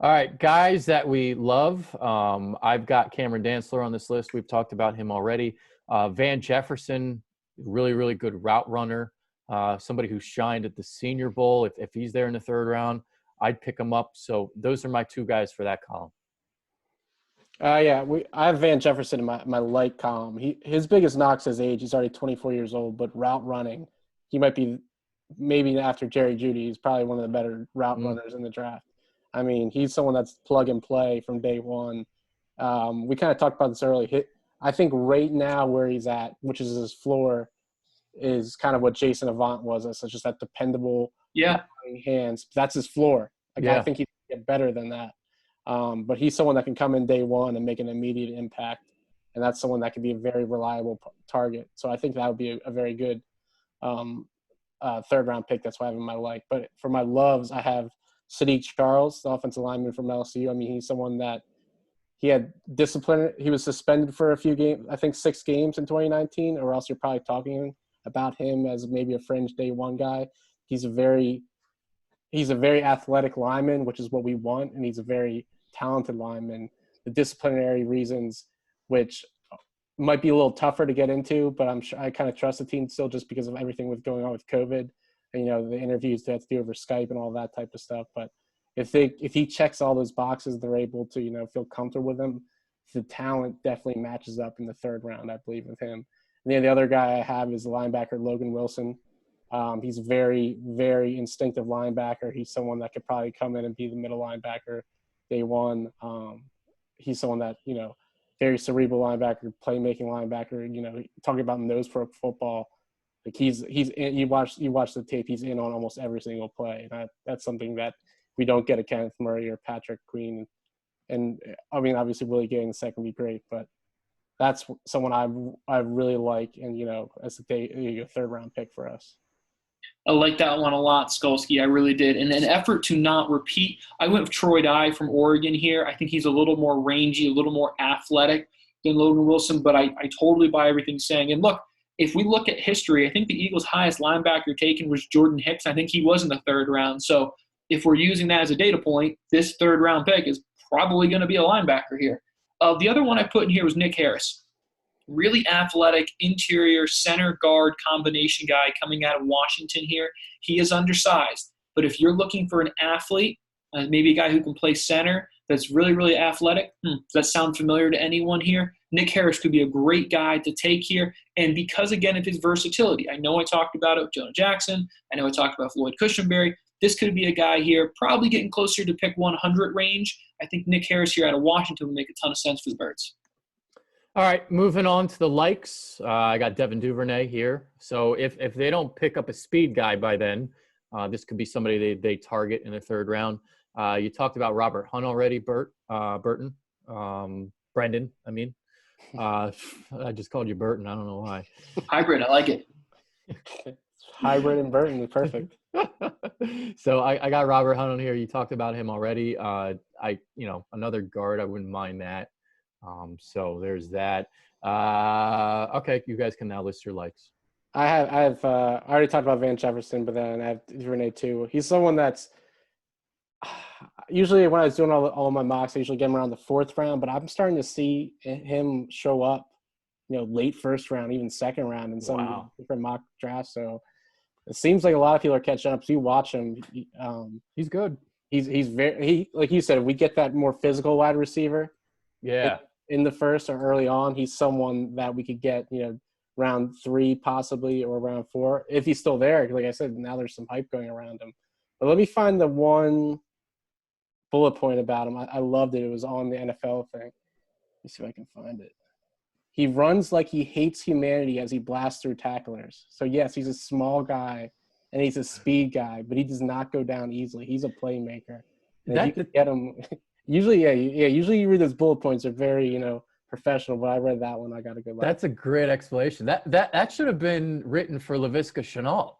All right, guys that we love. I've got Cameron Dantzler on this list. We've talked about him already. Van Jefferson, really, really good route runner. Somebody who shined at the Senior Bowl. If he's there in the third round, I'd pick him up. So those are my two guys for that column. Yeah, I have Van Jefferson in my light column. His biggest knock's his age. He's already 24 years old, but route running, he might be, maybe after Jerry Jeudy, he's probably one of the better route runners in the draft. I mean, he's someone that's plug and play from day one. We kind of talked about this earlier. I think right now where he's at, which is his floor, is kind of what Jason Avant was. So just that dependable hands. That's his floor. I think he can get better than that. But he's someone that can come in day one and make an immediate impact. And that's someone that can be a very reliable target. So I think that would be a very good third-round pick. That's why I have him in my like. But for my loves, I have Sadiq Charles, the offensive lineman from LSU. I mean, he's someone that he had discipline. He was suspended for a few games, I think 6 games in 2019, or else you're probably talking about him as maybe a fringe day one guy. He's a very athletic lineman, which is what we want, and he's a very talented lineman. The disciplinary reasons, which might be a little tougher to get into, but I'm sure I kind of trust the team still just because of everything with going on with COVID. And, the interviews they have to do over Skype and all that type of stuff. But if he checks all those boxes, they're able to, feel comfortable with him. The talent definitely matches up in the third round, I believe, with him. And then the other guy I have is the linebacker, Logan Wilson. He's a very, very instinctive linebacker. He's someone that could probably come in and be the middle linebacker day one. He's someone that, very cerebral linebacker, playmaking linebacker, talking about nose for football. Like he's in, you watch the tape, he's in on almost every single play. And that's something that we don't get at Kenneth Murray or Patrick Queen. And I mean, obviously Willie Gay in the second would be great, but that's someone I really like. And, as a third round pick for us. I like that one a lot, Skolsky. I really did. In an effort to not repeat, I went with Troy Dye from Oregon here. I think he's a little more rangy, a little more athletic than Logan Wilson, but I totally buy everything he's saying. And look, if we look at history, I think the Eagles' highest linebacker taken was Jordan Hicks. I think he was in the third round. So if we're using that as a data point, this third-round pick is probably going to be a linebacker here. The other one I put in here was Nick Harris. Really athletic, interior, center guard combination guy coming out of Washington here. He is undersized. But if you're looking for an athlete, maybe a guy who can play center that's really, really athletic, does that sound familiar to anyone here? Nick Harris could be a great guy to take here. And because, again, of his versatility, I know I talked about it with Jonah Jackson. I know I talked about Floyd Cushenberry. This could be a guy here probably getting closer to pick 100 range. I think Nick Harris here out of Washington would make a ton of sense for the Birds. All right, moving on to the likes. I got Devin Duvernay here. So if they don't pick up a speed guy by then, this could be somebody they target in the third round. You talked about Robert Hunt already, Burton. Brendan, I mean. I just called you Burton. I don't know why. Hybrid, I like it. Hybrid and Burton is perfect. So I got Robert Hunt on here. You talked about him already. Another guard, I wouldn't mind that. So there's that. Okay, you guys can now list your likes. I already talked about Van Jefferson, but then I have Duvernay too. He's someone that's usually when I was doing all my mocks, I usually get him around the fourth round, but I'm starting to see him show up, late first round, even second round in some different mock drafts. So it seems like a lot of people are catching up. So you watch him. He's good. He's very like you said, if we get that more physical wide receiver. Yeah. In the first or early on, he's someone that we could get, round 3 possibly or round 4 if he's still there. Like I said, now there's some hype going around him. But let me find the one bullet point about him. I loved it. It was on the NFL thing. Let me see if I can find it. He runs like he hates humanity as he blasts through tacklers. So, yes, he's a small guy and he's a speed guy, but he does not go down easily. He's a playmaker. And if you could get him – Usually you read those bullet points are very, professional, but I read that one. I got a good laugh. That's a great explanation. That should have been written for Laviska Shenault.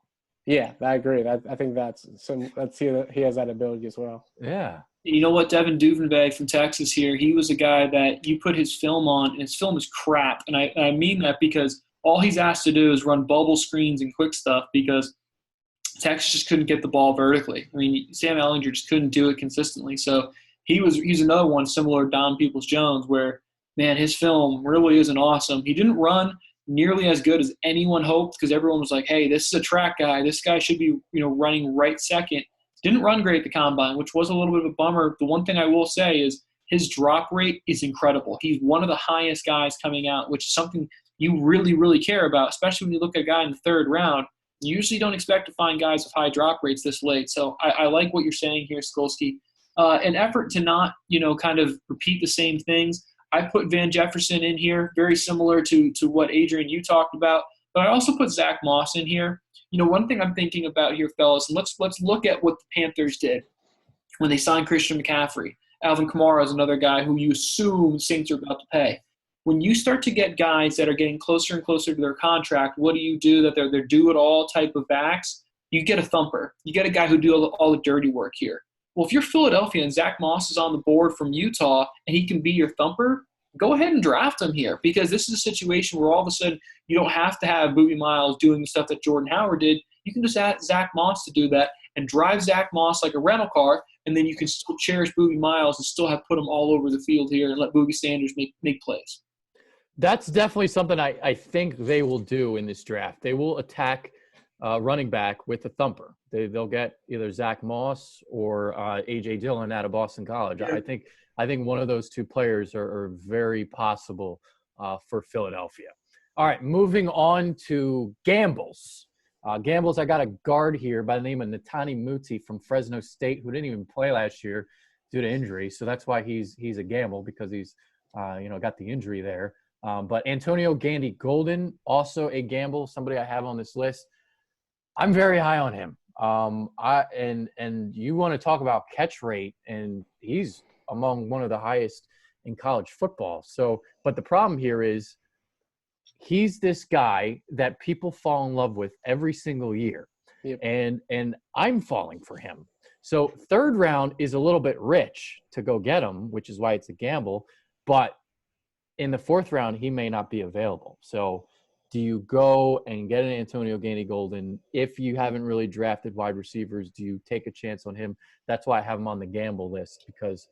Yeah, I agree. I think he has that ability as well. Yeah. You know what, Devin Duvernay from Texas here, he was a guy that you put his film on, and his film is crap. And I mean that because all he's asked to do is run bubble screens and quick stuff because Texas just couldn't get the ball vertically. I mean, Sam Ehlinger just couldn't do it consistently. So he's another one similar to Don Peoples-Jones where, man, his film really isn't awesome. He didn't run nearly as good as anyone hoped because everyone was like, hey, this is a track guy. This guy should be, running right second. Didn't run great at the combine, which was a little bit of a bummer. The one thing I will say is his drop rate is incredible. He's one of the highest guys coming out, which is something you really, really care about, especially when you look at a guy in the third round. You usually don't expect to find guys with high drop rates this late. So I like what you're saying here, Skolsky. An effort to not, kind of repeat the same things. I put Van Jefferson in here, very similar to what Adrian, you talked about. But I also put Zach Moss in here. One thing I'm thinking about here, fellas, and let's look at what the Panthers did when they signed Christian McCaffrey. Alvin Kamara is another guy who you assume Saints are about to pay. When you start to get guys that are getting closer and closer to their contract, what do? That they're do-it-all type of backs? You get a thumper. You get a guy who do all the dirty work here. Well, if you're Philadelphia and Zach Moss is on the board from Utah and he can be your thumper, go ahead and draft him here because this is a situation where all of a sudden you don't have to have Boobie Miles doing the stuff that Jordan Howard did. You can just add Zach Moss to do that and drive Zach Moss like a rental car, and then you can still cherish Boobie Miles and still put him all over the field here and let Boobie Sanders make plays. That's definitely something I think they will do in this draft. They will attack running back with a thumper. They'll get either Zach Moss or A.J. Dillon out of Boston College. Yeah. I think one of those two players are very possible for Philadelphia. All right, moving on to gambles. Gambles, I got a guard here by the name of Netani Muti from Fresno State who didn't even play last year due to injury. So that's why he's a gamble because he's got the injury there. But Antonio Gandy Golden, also a gamble, somebody I have on this list. I'm very high on him. And you want to talk about catch rate, and he's among one of the highest in college football. So, but the problem here is he's this guy that people fall in love with every single year. Yep. And I'm falling for him. So third round is a little bit rich to go get him, which is why it's a gamble. But in the fourth round, he may not be available. So do you go and get an Antonio Gandy Golden? If you haven't really drafted wide receivers, do you take a chance on him? That's why I have him on the gamble list because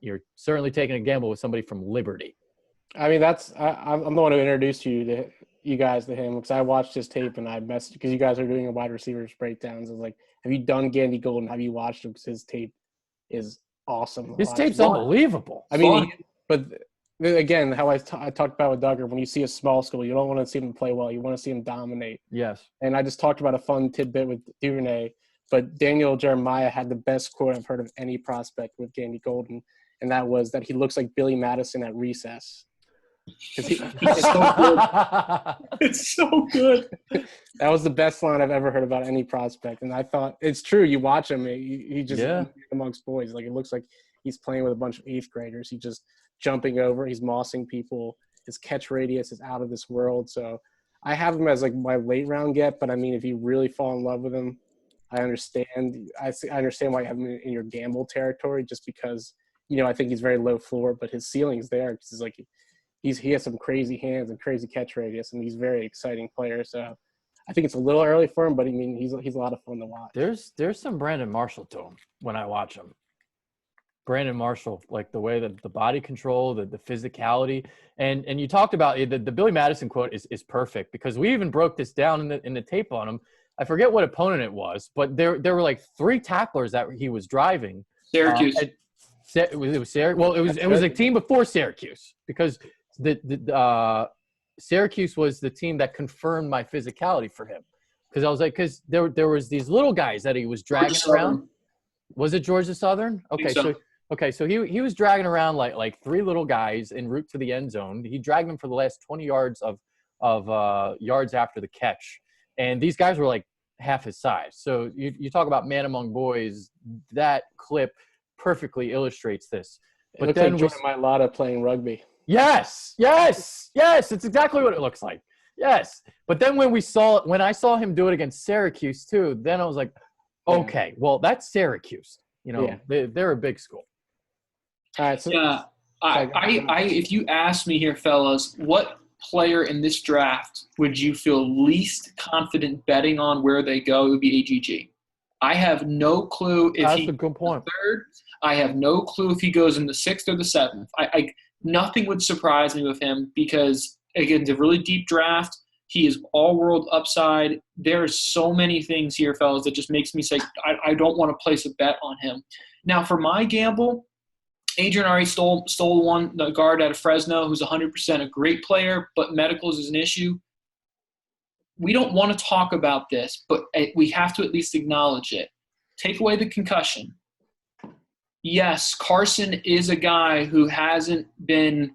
you're certainly taking a gamble with somebody from Liberty. I mean, I'm the one who introduced you guys to him because I watched his tape and I messaged because you guys are doing a wide receivers breakdowns. I was like, have you done Gandy Golden? Have you watched him? Because his tape is awesome. His tape's unbelievable. I mean, but again, how I talked about with Duggar, when you see a small school, you don't want to see him play well. You want to see him dominate. Yes. And I just talked about a fun tidbit with Duvernay, but Daniel Jeremiah had the best quote I've heard of any prospect with Gandy Golden, and that was that he looks like Billy Madison at recess. He's so good. It's so good. That was the best line I've ever heard about any prospect, and I thought it's true. You watch him, he just amongst boys. Like it looks like he's playing with a bunch of eighth graders. He just jumping over. He's mossing people. His catch radius is out of this world. So I have him as like my late round get. But I mean, if you really fall in love with him, I understand. I understand why you have him in your gamble territory, just because I think he's very low floor, but his ceiling's there because he's like. He has some crazy hands and crazy catch radius, and he's a very exciting player. So I think it's a little early for him, but I mean he's a lot of fun to watch. There's some Brandon Marshall to him when I watch him. Brandon Marshall, like the way that the body control, the physicality, and you talked about the Billy Madison quote is perfect because we even broke this down in the tape on him. I forget what opponent it was, but there were like 3 tacklers that he was driving. Syracuse. It was Syracuse. Well, it was a team before Syracuse because. The Syracuse was the team that confirmed my physicality for him because I was like, because there was these little guys that he was dragging around. Was it Georgia Southern? Okay, so he was dragging around like 3 little guys en route to the end zone. He dragged them for the last 20 yards of yards after the catch, and these guys were like half his size. So you talk about man among boys. That clip perfectly illustrates this. It looks like Jordan Mailata playing rugby. Yes. It's exactly what it looks like. Yes. But then when I saw him do it against Syracuse too, then I was like, okay, well, that's Syracuse. They're a big school. All right. So yeah. If you ask me here, fellas, what player in this draft would you feel least confident betting on where they go? It would be AGG. I have no clue if that's a good point. Third. I have no clue if he goes in the 6th or the 7th. Nothing would surprise me with him because, again, it's a really deep draft. He is all-world upside. There's so many things here, fellas, that just makes me say I don't want to place a bet on him. Now, for my gamble, Adrian already stole one, the guard out of Fresno, who's 100% a great player, but medicals is an issue. We don't want to talk about this, but we have to at least acknowledge it. Take away the concussion. Yes, Carson is a guy who hasn't been,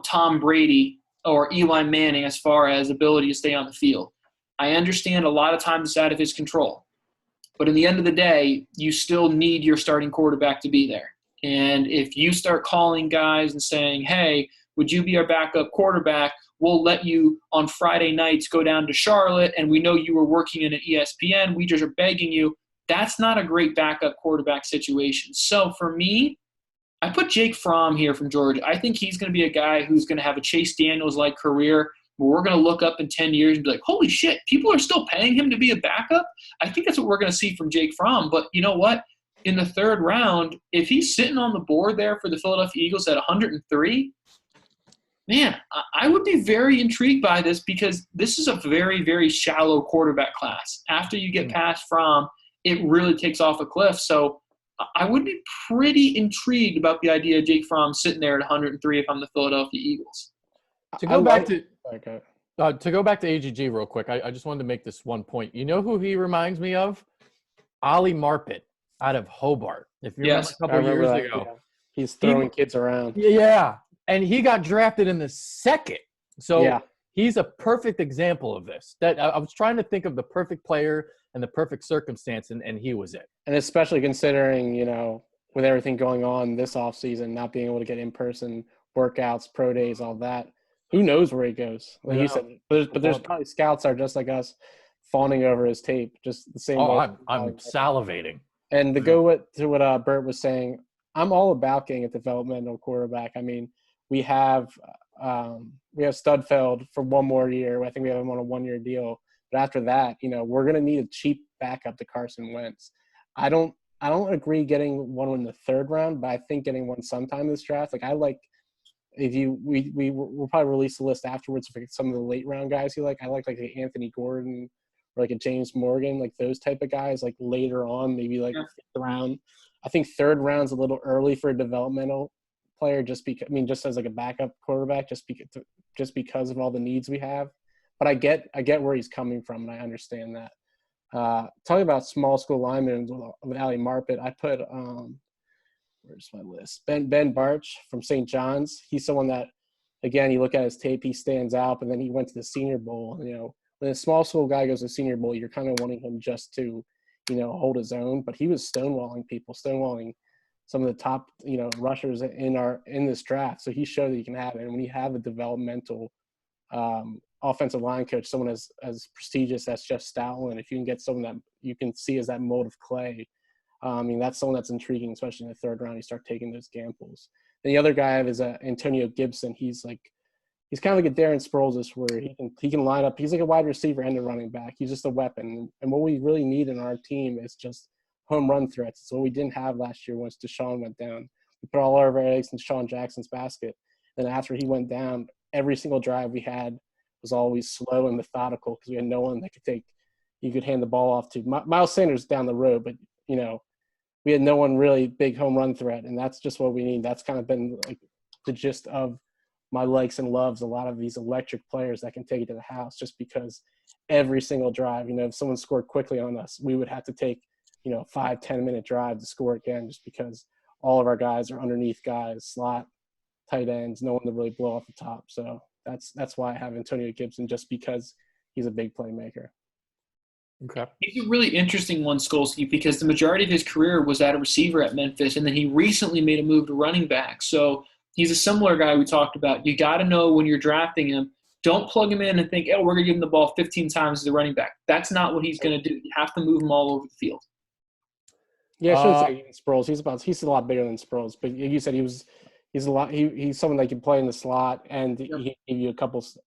Tom Brady or Eli Manning as far as ability to stay on the field. I understand a lot of times it's out of his control. But in the end of the day, you still need your starting quarterback to be there. And if you start calling guys and saying, hey, would you be our backup quarterback? We'll let you on Friday nights go down to Charlotte, and we know you were working in an ESPN. We just are begging you. That's not a great backup quarterback situation. So for me, I put Jake Fromm here from Georgia. I think he's going to be a guy who's going to have a Chase Daniels-like career where we're going to look up in 10 years and be like, holy shit, people are still paying him to be a backup? I think that's what we're going to see from Jake Fromm. But you know what? In the 3rd round, if he's sitting on the board there for the Philadelphia Eagles at 103, man, I would be very intrigued by this because this is a very, very shallow quarterback class. After you get past Fromm, it really takes off a cliff. So I would be pretty intrigued about the idea of Jake Fromm sitting there at 103 if I'm the Philadelphia Eagles. To go back to AGG real quick, I just wanted to make this one point. You know who he reminds me of? Ali Marpet out of Hobart. If you remember a couple years ago. Yeah. He's throwing kids around. Yeah, and he got drafted in the 2nd. So he's a perfect example of this. That I was trying to think of the perfect player and the perfect circumstance, and he was it. And especially considering, with everything going on this offseason, not being able to get in-person workouts, pro days, all that, who knows where he goes? Like you said, but there's probably scouts are just like us fawning over his tape, just the same way. I'm salivating. And to go to what Bert was saying, I'm all about getting a developmental quarterback. I mean, we have Studfeld for one more year. I think we have him on a 1-year deal. But after that, we're going to need a cheap backup to Carson Wentz. I don't agree getting one in the 3rd round, but I think getting one sometime in this draft. Like we'll probably release the list afterwards for some of the late round guys you like. I like a Anthony Gordon or like a James Morgan, like those type of guys, like later on, maybe like 5th round. I think 3rd round's a little early for a developmental player, just as like a backup quarterback, just because of all the needs we have. But I get where he's coming from, and I understand that. Talking about small school linemen with Ali Marpet, I put where's my list? Ben Barch from St. John's. He's someone that, again, you look at his tape, he stands out, but then he went to the Senior Bowl. When a small school guy goes to the Senior Bowl, you're kind of wanting him just to, hold his own. But he was stonewalling some of the top, rushers in this draft. So he showed that you can have it. And when you have a developmental offensive line coach, someone as prestigious as Jeff Stoutland, if you can get someone that you can see as that mold of clay, that's someone that's intriguing, especially in the 3rd round. You start taking those gambles. And the other guy I have is Antonio Gibson. He's kind of like a Darren Sproles, where he can line up. He's like a wide receiver and a running back. He's just a weapon. And what we really need in our team is just home run threats. It's what we didn't have last year once Deshaun went down. We put all our eggs in Deshaun Jackson's basket. And after he went down, every single drive we had was always slow and methodical because we had no one that you could hand the ball off to. Miles Sanders down the road, but, we had no one really big home run threat, and that's just what we need. That's kind of been like the gist of my likes and loves, a lot of these electric players that can take it to the house, just because every single drive, if someone scored quickly on us, we would have to take, 5-10 minute drive to score again, just because all of our guys are underneath guys, slot, tight ends, no one to really blow off the top. So that's why I have Antonio Gibson, just because he's a big playmaker. Okay. He's a really interesting one, Skolsky, because the majority of his career was at a receiver at Memphis, and then he recently made a move to running back. So he's a similar guy we talked about. You got to know when you're drafting him, don't plug him in and think, we're going to give him the ball 15 times as a running back. That's not what he's going to do. You have to move him all over the field. Yeah, I shouldn't say even Sproles. He's a lot bigger than Sproles, but you said he's someone that can play in the slot, and he can give you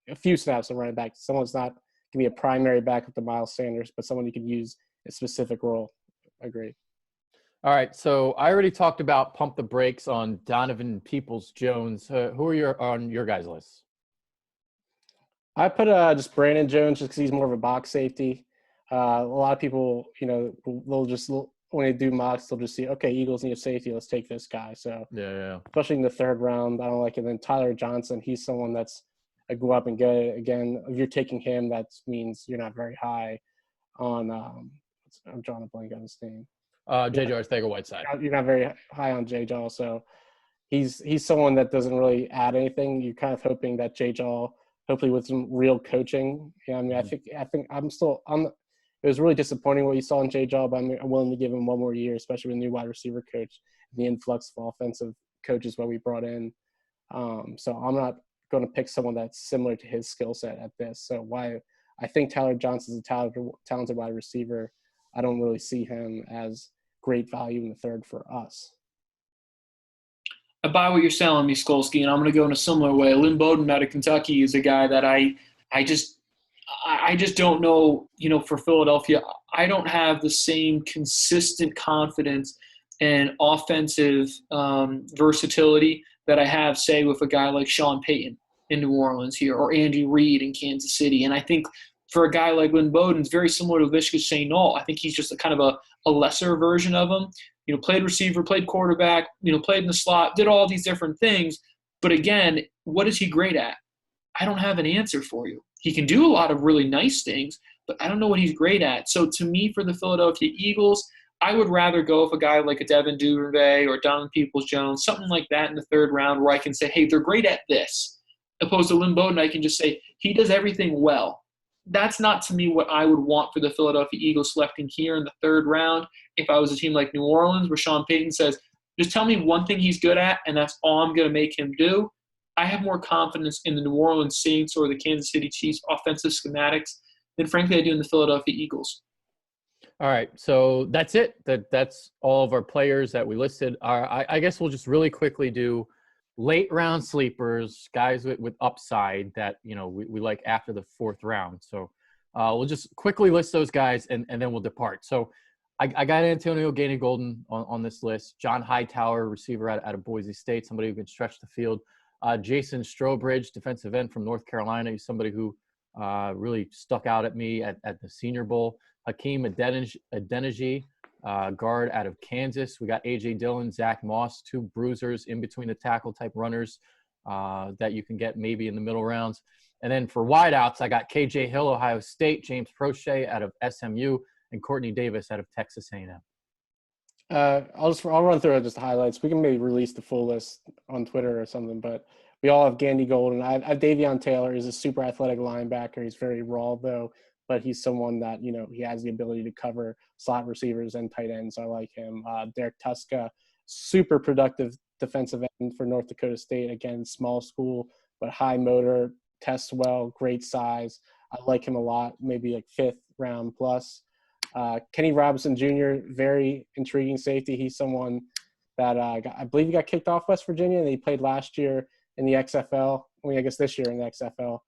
a few snaps of running back. Someone's not can be a primary backup to Miles Sanders, but someone you can use a specific role. I agree. All right, so I already talked about pump the brakes on Donovan Peoples-Jones. Who are on your guys' list? I put just Brandon Jones just because he's more of a box safety. A lot of people, they'll just when they do mocks, they'll just see, okay, Eagles need a safety. Let's take this guy. So Yeah. especially in the third round, I don't like it. And then Tyler Johnson, he's someone that's I go up and get it. Again, if you're taking him, that means you're not very high on. I'm drawing a blank on his name. J. Jar Whiteside. You're not very high on J. Jaw, so he's someone that doesn't really add anything. You're kind of hoping that J. Jaw, hopefully with some real coaching. Yeah, I mean, I think it was really disappointing what you saw in J. Jaw, but I'm willing to give him one more year, especially with a new wide receiver coach, the influx of offensive coaches what we brought in. So I'm not going to pick someone that's similar to his skill set at this. So why I think Tyler Johnson's a talented wide receiver. I don't really see him as great value in the third for us. I buy what you're selling me, Skolsky, and I'm going to go in a similar way. Lynn Bowden out of Kentucky is a guy that I just don't know, for Philadelphia. I don't have the same consistent confidence and offensive versatility that I have, say, with a guy like Sean Payton in New Orleans here or Andy Reid in Kansas City. And I think for a guy like Lynn Bowden, it's very similar to Vishka St. Naul. I think he's just a kind of a lesser version of him. Played receiver, played quarterback, played in the slot, did all these different things. But again, what is he great at? I don't have an answer for you. He can do a lot of really nice things, but I don't know what he's great at. So to me, for the Philadelphia Eagles, I would rather go with a guy like a Devin Duvernay or Donovan Peoples-Jones, something like that in the third round where I can say, hey, they're great at this. Opposed to Lynn Bowden, I can just say he does everything well. That's not, to me, what I would want for the Philadelphia Eagles selecting here in the third round. If I was a team like New Orleans where Sean Payton says, just tell me one thing he's good at, and that's all I'm going to make him do, I have more confidence in the New Orleans Saints or the Kansas City Chiefs offensive schematics than, frankly, I do in the Philadelphia Eagles. All right, so that's it. That's all of our players that we listed. I guess we'll just really quickly do late round sleepers, guys with upside that we like after the fourth round. So we'll just quickly list those guys and then we'll depart. So I got Antonio Gandy-Golden on this list. John Hightower, receiver out of Boise State, somebody who can stretch the field. Jason Strobridge, defensive end from North Carolina. He's somebody who really stuck out at me at the Senior Bowl. Hakeem Adeniji, guard out of Kansas. We got A.J. Dillon, Zach Moss, two bruisers in between the tackle type runners that you can get maybe in the middle rounds. And then for wideouts, I got K.J. Hill, Ohio State, James Prochet out of SMU, and Courtney Davis out of Texas A&M. I'll run through just the highlights. We can maybe release the full list on Twitter or something, but we all have Gandy-Golden. I have Davion Taylor. He's a super athletic linebacker. He's very raw though, but he's someone that he has the ability to cover slot receivers and tight ends. I like him. Derek Tuska, super productive defensive end for North Dakota State. Again, small school but high motor, tests well, great size. I like him a lot. Maybe like fifth round plus. Kenny Robinson Jr., very intriguing safety. He's someone that I believe he got kicked off West Virginia, and he played last year in the XFL. I guess this year in the XFL.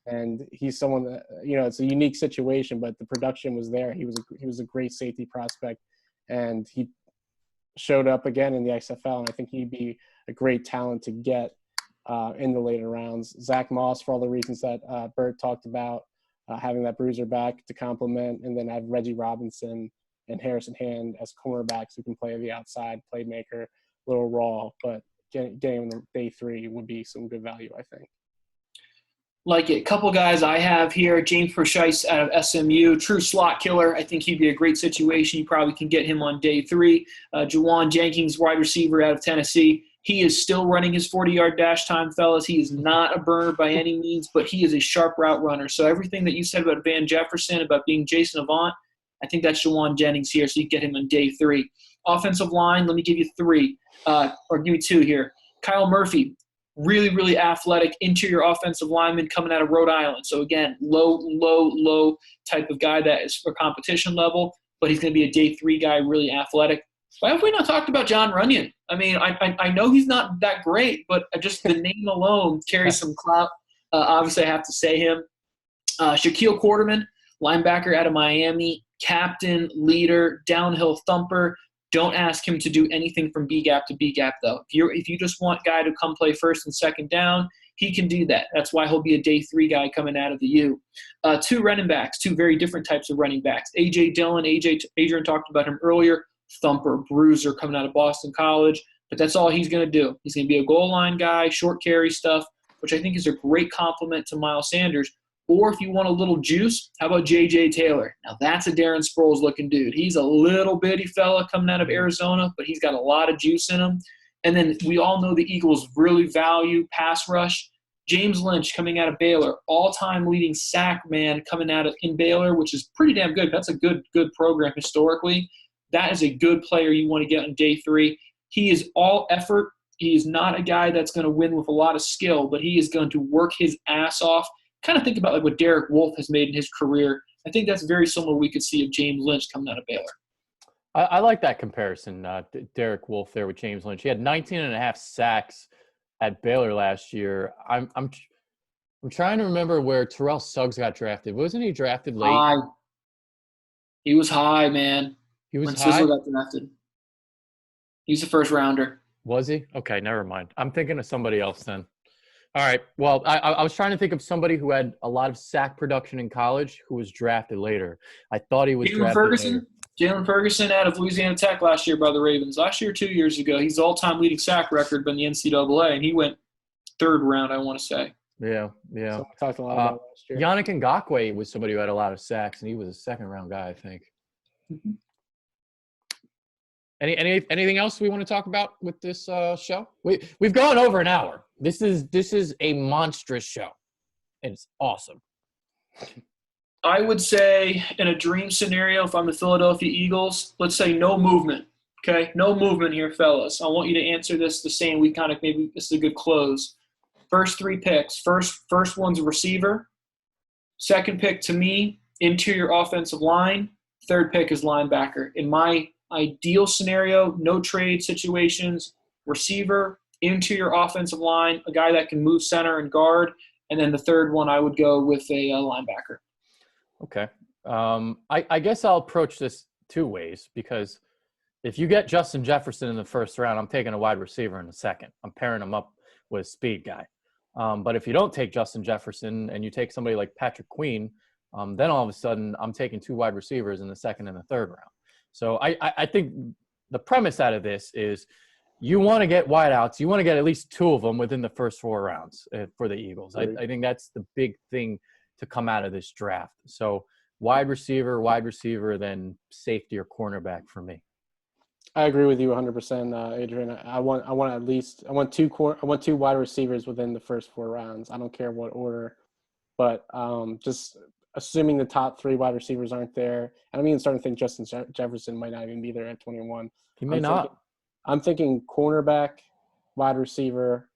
And he's someone that, it's a unique situation, but the production was there. He was a great safety prospect, and he showed up again in the XFL, and I think he'd be a great talent to get in the later rounds. Zach Moss, for all the reasons that Bert talked about, having that bruiser back to complement, and then I have Reggie Robinson and Harrison Hand as cornerbacks who can play the outside playmaker, a little raw, but getting him in day three would be some good value, I think. Like it. Couple guys I have here, James Prochet out of SMU, true slot killer. I think he'd be a great situation. You probably can get him on day three. Juwan Jenkins, wide receiver out of Tennessee. He is still running his 40-yard dash time, fellas. He is not a burner by any means, but he is a sharp route runner. So everything that you said about Van Jefferson, about being Jason Avant, I think that's Juwan Jennings here, so you get him on day three. Offensive line, let me give you three, or give me two here. Kyle Murphy, really, really athletic interior offensive lineman coming out of Rhode Island. So, again, low type of guy that is for competition level, but he's going to be a day three guy, really athletic. Why have we not talked about John Runyon? I mean, I know he's not that great, but just the name alone carries some clout. Obviously, I have to say him. Shaquille Quarterman, linebacker out of Miami, captain, leader, downhill thumper. Don't ask him to do anything from B gap to B gap, though. If you just want guy to come play first and second down, he can do that. That's why he'll be a day 3 guy coming out of the U. 2 running backs, 2 very different types of running backs. A.J. Dillon, Adrian talked about him earlier, thumper, bruiser coming out of Boston College. But that's all he's going to do. He's going to be a goal line guy, short carry stuff, which I think is a great compliment to Miles Sanders. Or if you want a little juice, how about J.J. Taylor? Now, that's a Darren Sproles-looking dude. He's a little bitty fella coming out of Arizona, but he's got a lot of juice in him. And then we all know the Eagles really value pass rush. James Lynch coming out of Baylor, all-time leading sack man coming out of in Baylor, which is pretty damn good. That's a good program historically. That is a good player you want to get on day 3. He is all effort. He is not a guy that's going to win with a lot of skill, but he is going to work his ass off. Kind of think about like what Derek Wolfe has made in his career. I think that's very similar we could see of James Lynch coming out of Baylor. I like that comparison, Derek Wolfe there with James Lynch. He had 19.5 sacks at Baylor last year. I'm trying to remember where Terrell Suggs got drafted. Wasn't he drafted late? High. He was high, man. He was when high? Sizzle got drafted. He's a first rounder. Was he? Okay, never mind. I'm thinking of somebody else then. All right. Well, I was trying to think of somebody who had a lot of sack production in college who was drafted later. I thought he was drafted later. Jalen Ferguson out of Louisiana Tech last year by the Ravens. Last year, 2 years ago, he's the all-time leading sack record in the NCAA, and he went 3rd round, I want to say. Yeah. So I talked a lot about last year. Yannick Ngakoue was somebody who had a lot of sacks, and he was a 2nd-round guy, I think. Mm-hmm. Anything else we want to talk about with this show? We've gone over an hour. This is a monstrous show. It's awesome. I would say in a dream scenario, if I'm the Philadelphia Eagles, let's say no movement. Okay, no movement here, fellas. I want you to answer this the same. We kind of maybe this is a good close. First 3 picks. First one's a receiver. Second pick to me, interior offensive line. Third pick is linebacker. In my ideal scenario, no trade situations, receiver, interior offensive line, a guy that can move center and guard, and then the third one I would go with a linebacker. Okay. I guess I'll approach this 2 ways because if you get Justin Jefferson in the 1st round, I'm taking a wide receiver in the 2nd. I'm pairing him up with a speed guy. But if you don't take Justin Jefferson and you take somebody like Patrick Queen, then all of a sudden I'm taking 2 wide receivers in the 2nd and the 3rd round. So I think the premise out of this is you want to get wideouts. You want to get at least 2 of them within the first 4 rounds for the Eagles. I think that's the big thing to come out of this draft. So wide receiver, then safety or cornerback for me. I agree with you 100%, Adrian. I want 2 wide receivers within the first 4 rounds. I don't care what order, but just assuming the top 3 wide receivers aren't there, and I'm even starting to think Justin Jefferson might not even be there at 21. He may not. I'm thinking cornerback, wide receiver,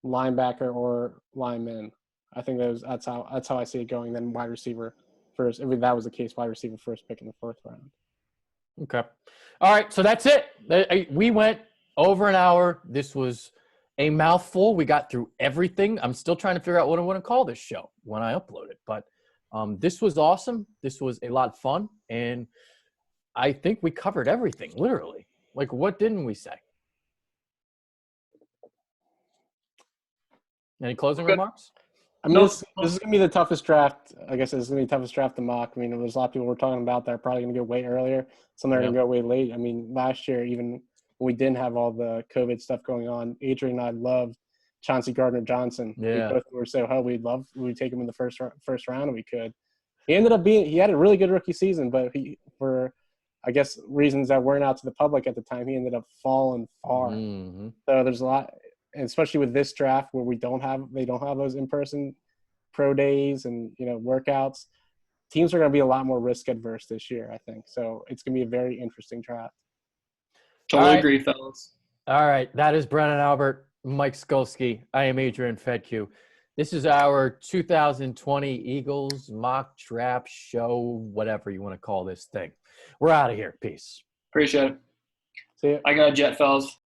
linebacker, or lineman. I think that's how I see it going. Then wide receiver first. If that was the case, wide receiver first pick in the 4th round. Okay. All right. So that's it. We went over an hour. This was a mouthful. We got through everything. I'm still trying to figure out what I want to call this show when I upload it. But this was awesome. This was a lot of fun. And I think we covered everything, literally. Like, what didn't we say? Any closing remarks? I mean, this is going to be the toughest draft. I guess it's going to be the toughest draft to mock. I mean, there's a lot of people we're talking about that are probably going to go way earlier. Some are going to go way late. I mean, last year, even when we didn't have all the COVID stuff going on, Adrian and I loved Chauncey Gardner-Johnson. Yeah. We both were so, we'd take him in the first round if we could. He had a really good rookie season, but for, I guess, reasons that weren't out to the public at the time, he ended up falling far. Mm-hmm. So there's a lot – and especially with this draft where they don't have those in-person pro days and, workouts, teams are going to be a lot more risk adverse this year, I think. So it's going to be a very interesting draft. Totally agree, fellas. All right. That is Brennan Albert, Mike Skolsky. I am Adrian Fedke. This is our 2020 Eagles mock draft show, whatever you want to call this thing. We're out of here. Peace. Appreciate it. See ya. I got a jet, fellas.